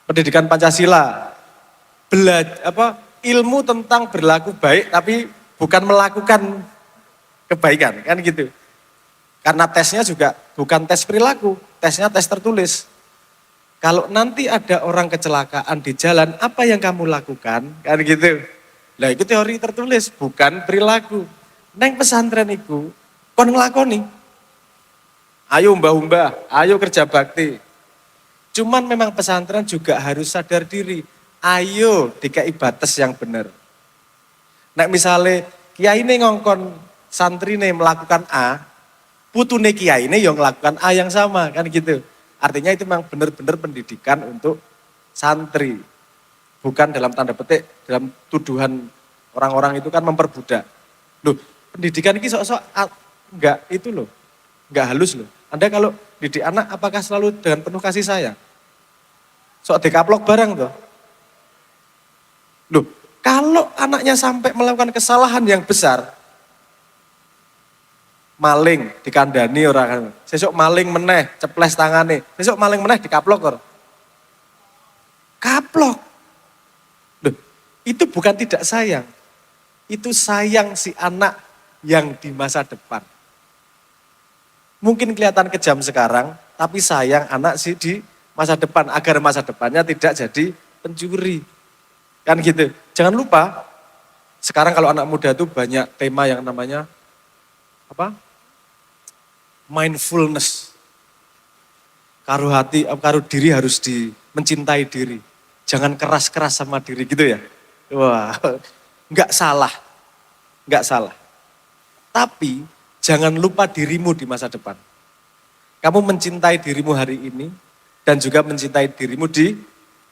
pendidikan Pancasila. Ilmu tentang berlaku baik tapi bukan melakukan kebaikan, kan gitu. Karena tesnya juga bukan tes perilaku, tesnya tes tertulis. Kalau nanti ada orang kecelakaan di jalan, apa yang kamu lakukan? Kan gitu. Nah itu teori tertulis, bukan perilaku. Neng pesantren itu, kon ngelakoni. Ayo mbah-mbah, ayo kerja bakti. Cuman memang pesantren juga harus sadar diri. Ayo dikai batas yang benar. Nek misalnya kiai ini ngongkon santri ini melakukan A, putune kiai ini yang melakukan A yang sama, kan gitu. Artinya itu memang benar-benar pendidikan untuk santri. Bukan dalam tanda petik, dalam tuduhan orang-orang itu kan memperbudak. Loh, pendidikan ini sok-sok enggak itu loh, enggak halus loh. Anda kalau didik anak apakah selalu dengan penuh kasih sayang? Sok dikaplok barang tuh. Loh, kalau anaknya sampai melakukan kesalahan yang besar, maling dikandani orang, sesuk maling meneh, ceples tangane, sesuk maling meneh dikaplok or. Kaplok. Loh, itu bukan tidak sayang. Itu sayang si anak yang di masa depan. Mungkin kelihatan kejam sekarang, tapi sayang anak si di masa depan agar masa depannya tidak jadi pencuri. Kan gitu. Jangan lupa, sekarang kalau anak muda itu banyak tema yang namanya apa? Mindfulness. Karo hati, karo diri harus mencintai diri. Jangan keras-keras sama diri gitu ya. Wah, enggak salah. Enggak salah. Tapi jangan lupa dirimu di masa depan. Kamu mencintai dirimu hari ini dan juga mencintai dirimu di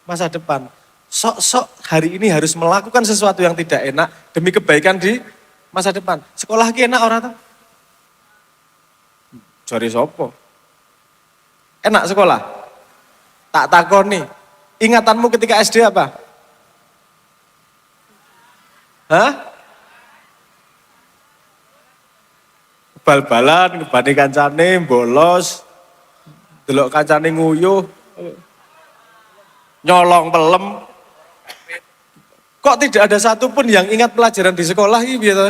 masa depan. Sok-sok hari ini harus melakukan sesuatu yang tidak enak demi kebaikan di masa depan. Sekolah ki enak orang tuh? Jari sopo? Enak sekolah? Tak takoni. Ingatanmu ketika SD apa? Hah? Bal-balan, ngebani kancane, bolos, delok kancane nguyuh, nyolong pelem. Kok tidak ada satupun yang ingat pelajaran di sekolah ini gitu?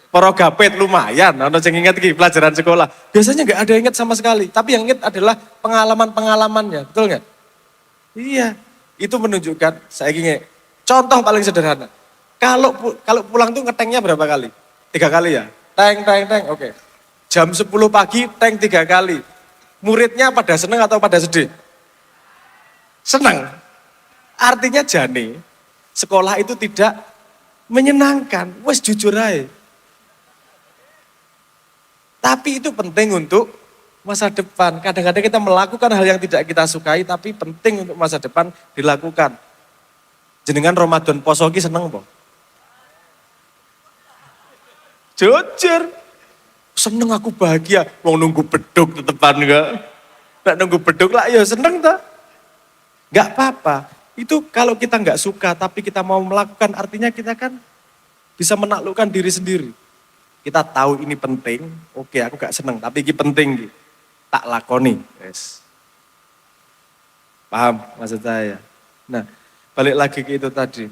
Porogapet lumayan, ono sing ingat iki pelajaran sekolah. Biasanya nggak ada ingat sama sekali, tapi yang ingat adalah pengalaman-pengalamannya, betul nggak? Iya, itu menunjukkan saya ingin contoh paling sederhana. Kalau pulang tuh ngetengnya berapa kali? 3 kali ya? Teng, oke. Jam 10 pagi, teng 3 kali. Muridnya pada seneng atau pada sedih? Senang. Artinya jane, sekolah itu tidak menyenangkan. Wes jujur aja. Tapi itu penting untuk masa depan. Kadang-kadang kita melakukan hal yang tidak kita sukai, tapi penting untuk masa depan dilakukan. Jenengan Ramadan poso ki seneng po? Jujur. Seneng aku bahagia. Mau nunggu beduk tetepan enggak? Nggak nunggu beduk lah, ya seneng tak? Enggak apa-apa. Itu kalau kita enggak suka, tapi kita mau melakukan, artinya kita kan bisa menaklukkan diri sendiri. Kita tahu ini penting, oke aku gak seneng, tapi ini penting. Tak lakoni. Yes. Paham maksud saya? Nah, balik lagi ke itu tadi.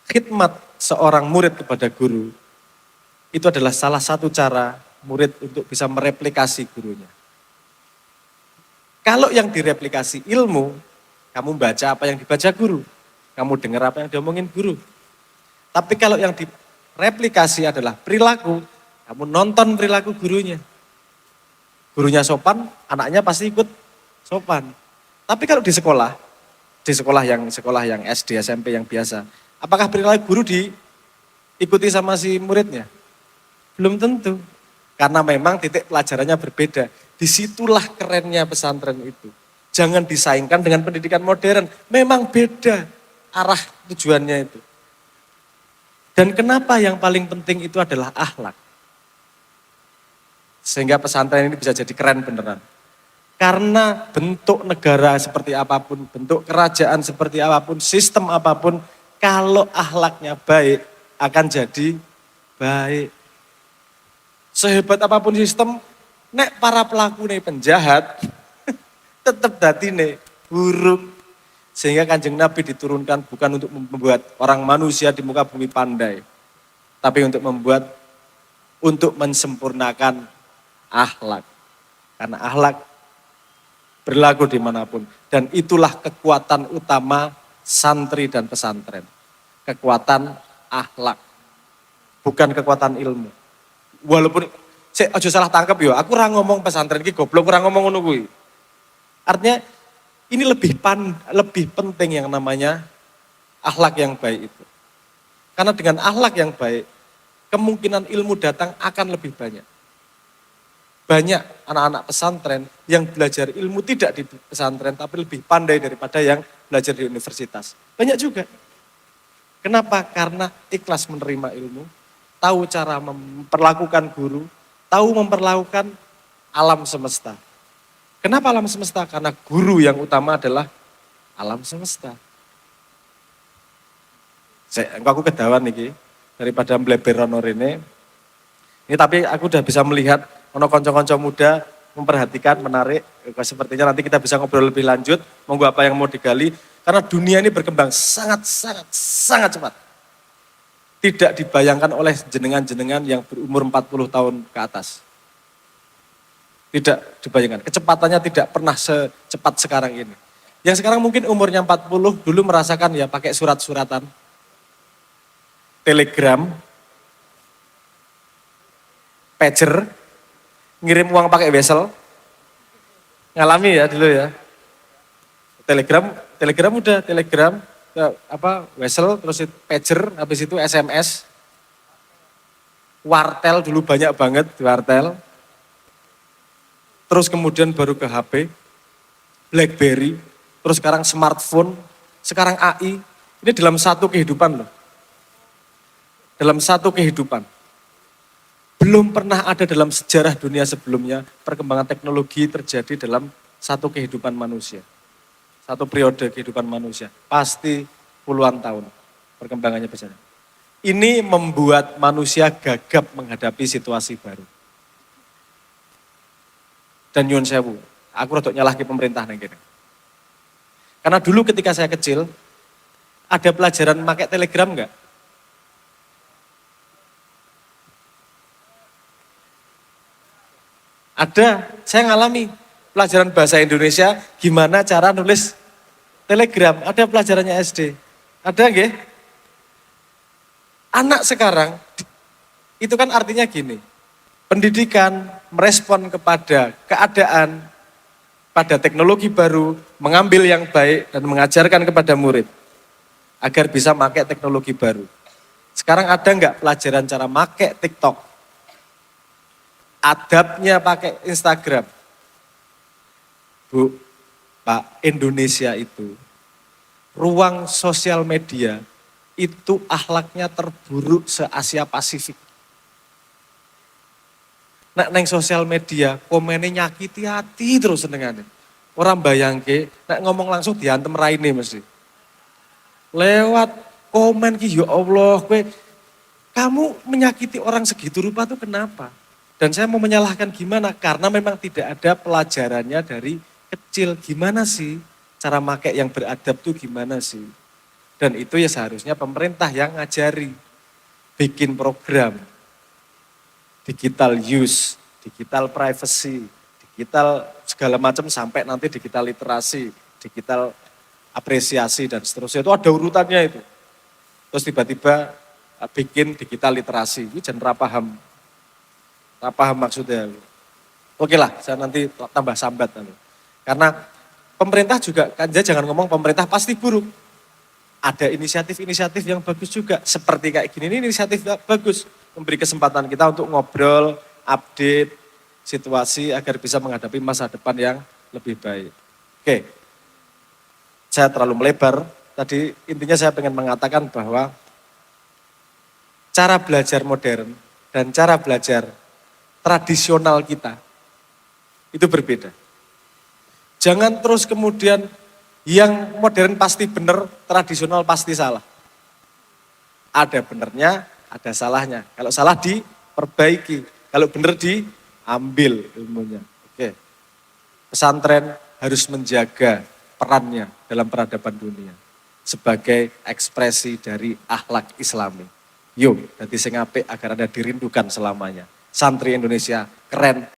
Khidmat seorang murid kepada guru, itu adalah salah satu cara murid untuk bisa mereplikasi gurunya. Kalau yang direplikasi ilmu, kamu baca apa yang dibaca guru. Kamu dengar apa yang diomongin guru. Tapi kalau yang direplikasi adalah perilaku, kamu nonton perilaku gurunya. Gurunya sopan, anaknya pasti ikut sopan. Tapi kalau di sekolah yang SD, SMP yang biasa, apakah perilaku guru diikuti sama si muridnya? Belum tentu. Karena memang titik pelajarannya berbeda. Disitulah kerennya pesantren itu. Jangan disaingkan dengan pendidikan modern. Memang beda arah tujuannya itu. Dan kenapa yang paling penting itu adalah akhlak. Sehingga pesantren ini bisa jadi keren beneran. Karena bentuk negara seperti apapun, bentuk kerajaan seperti apapun, sistem apapun, kalau akhlaknya baik akan jadi baik. Sehebat apapun sistem, nek para pelaku nih penjahat, tetap dati nih buruk. Sehingga Kanjeng Nabi diturunkan bukan untuk membuat orang manusia di muka bumi pandai, tapi untuk mensempurnakan akhlak. Karena akhlak berlaku dimanapun. Dan itulah kekuatan utama santri dan pesantren. Kekuatan akhlak. Bukan kekuatan ilmu. Walaupun, aja salah tangkap ya, aku ora ngomong pesantren ki goblok, ora ngomong ngono kuwi. Artinya, ini lebih penting yang namanya akhlak yang baik itu. Karena dengan akhlak yang baik, kemungkinan ilmu datang akan lebih banyak. Banyak anak-anak pesantren yang belajar ilmu tidak di pesantren, tapi lebih pandai daripada yang belajar di universitas. Banyak juga. Kenapa? Karena ikhlas menerima ilmu, tahu cara memperlakukan guru, tahu memperlakukan alam semesta. Kenapa alam semesta? Karena guru yang utama adalah alam semesta. Aku kedawan nih, daripada mbleber honor ini tapi aku udah bisa melihat ono konco-konco muda memperhatikan, menarik. Sepertinya nanti kita bisa ngobrol lebih lanjut. Monggo apa yang mau digali. Karena dunia ini berkembang sangat cepat. Tidak dibayangkan oleh jenengan-jenengan yang berumur 40 tahun ke atas. Tidak dibayangkan. Kecepatannya tidak pernah secepat sekarang ini. Yang sekarang mungkin umurnya 40, dulu merasakan ya pakai surat-suratan. Telegram. Pager. Ngirim uang pakai wesel. Ngalami ya dulu ya. Telegram udah, wesel, terus pager, habis itu SMS. Wartel dulu banyak banget di wartel. Terus kemudian baru ke HP, BlackBerry, terus sekarang smartphone, sekarang AI. Ini dalam satu kehidupan loh. Dalam satu kehidupan. Belum pernah ada dalam sejarah dunia sebelumnya perkembangan teknologi terjadi dalam satu kehidupan manusia. Satu periode kehidupan manusia. Pasti puluhan tahun perkembangannya besar. Ini membuat manusia gagap menghadapi situasi baru. Dan nyun sewu, aku rodok nyalah ke pemerintah nih gini. Karena dulu ketika saya kecil, ada pelajaran pakai telegram enggak? Ada, saya ngalami pelajaran bahasa Indonesia, gimana cara nulis telegram, ada pelajarannya SD. Ada nggih? Anak sekarang, itu kan artinya gini, pendidikan merespon kepada keadaan, pada teknologi baru, mengambil yang baik dan mengajarkan kepada murid, agar bisa pakai teknologi baru. Sekarang ada nggak pelajaran cara pakai TikTok? Adabnya pakai Instagram. Bu, Pak, Indonesia itu, ruang sosial media itu akhlaknya terburuk se-Asia Pasifik. Neng sosial media, komennya nyakiti hati terus senengannya. Orang bayangke, ngomong langsung diantem raine mesti. Lewat komen ki, ya Allah, kamu menyakiti orang segitu rupa tuh kenapa? Dan saya mau menyalahkan gimana? Karena memang tidak ada pelajarannya dari kecil. Gimana sih cara make yang beradab tuh gimana sih? Dan itu ya seharusnya pemerintah yang ngajari. Bikin program. Digital use, digital privacy, digital segala macam sampai nanti digital literasi, digital apresiasi dan seterusnya. Itu ada urutannya itu. Terus tiba-tiba bikin digital literasi. Ini jangan paham. Tak paham maksudnya. Oke lah, saya nanti tambah sambat. Karena pemerintah juga, jangan ngomong pemerintah pasti buruk. Ada inisiatif-inisiatif yang bagus juga. Seperti kayak gini, ini inisiatif bagus. Memberi kesempatan kita untuk ngobrol, update situasi agar bisa menghadapi masa depan yang lebih baik. Oke, saya terlalu melebar. Tadi intinya saya ingin mengatakan bahwa cara belajar modern dan cara belajar tradisional kita itu berbeda. Jangan terus kemudian yang modern pasti benar, tradisional pasti salah. Ada benernya, ada salahnya. Kalau salah diperbaiki, kalau benar diambil ilmunya. Oke. Pesantren harus menjaga perannya dalam peradaban dunia sebagai ekspresi dari akhlak Islami. Yo, dadi sing apik agar Anda dirindukan selamanya. Santri Indonesia keren,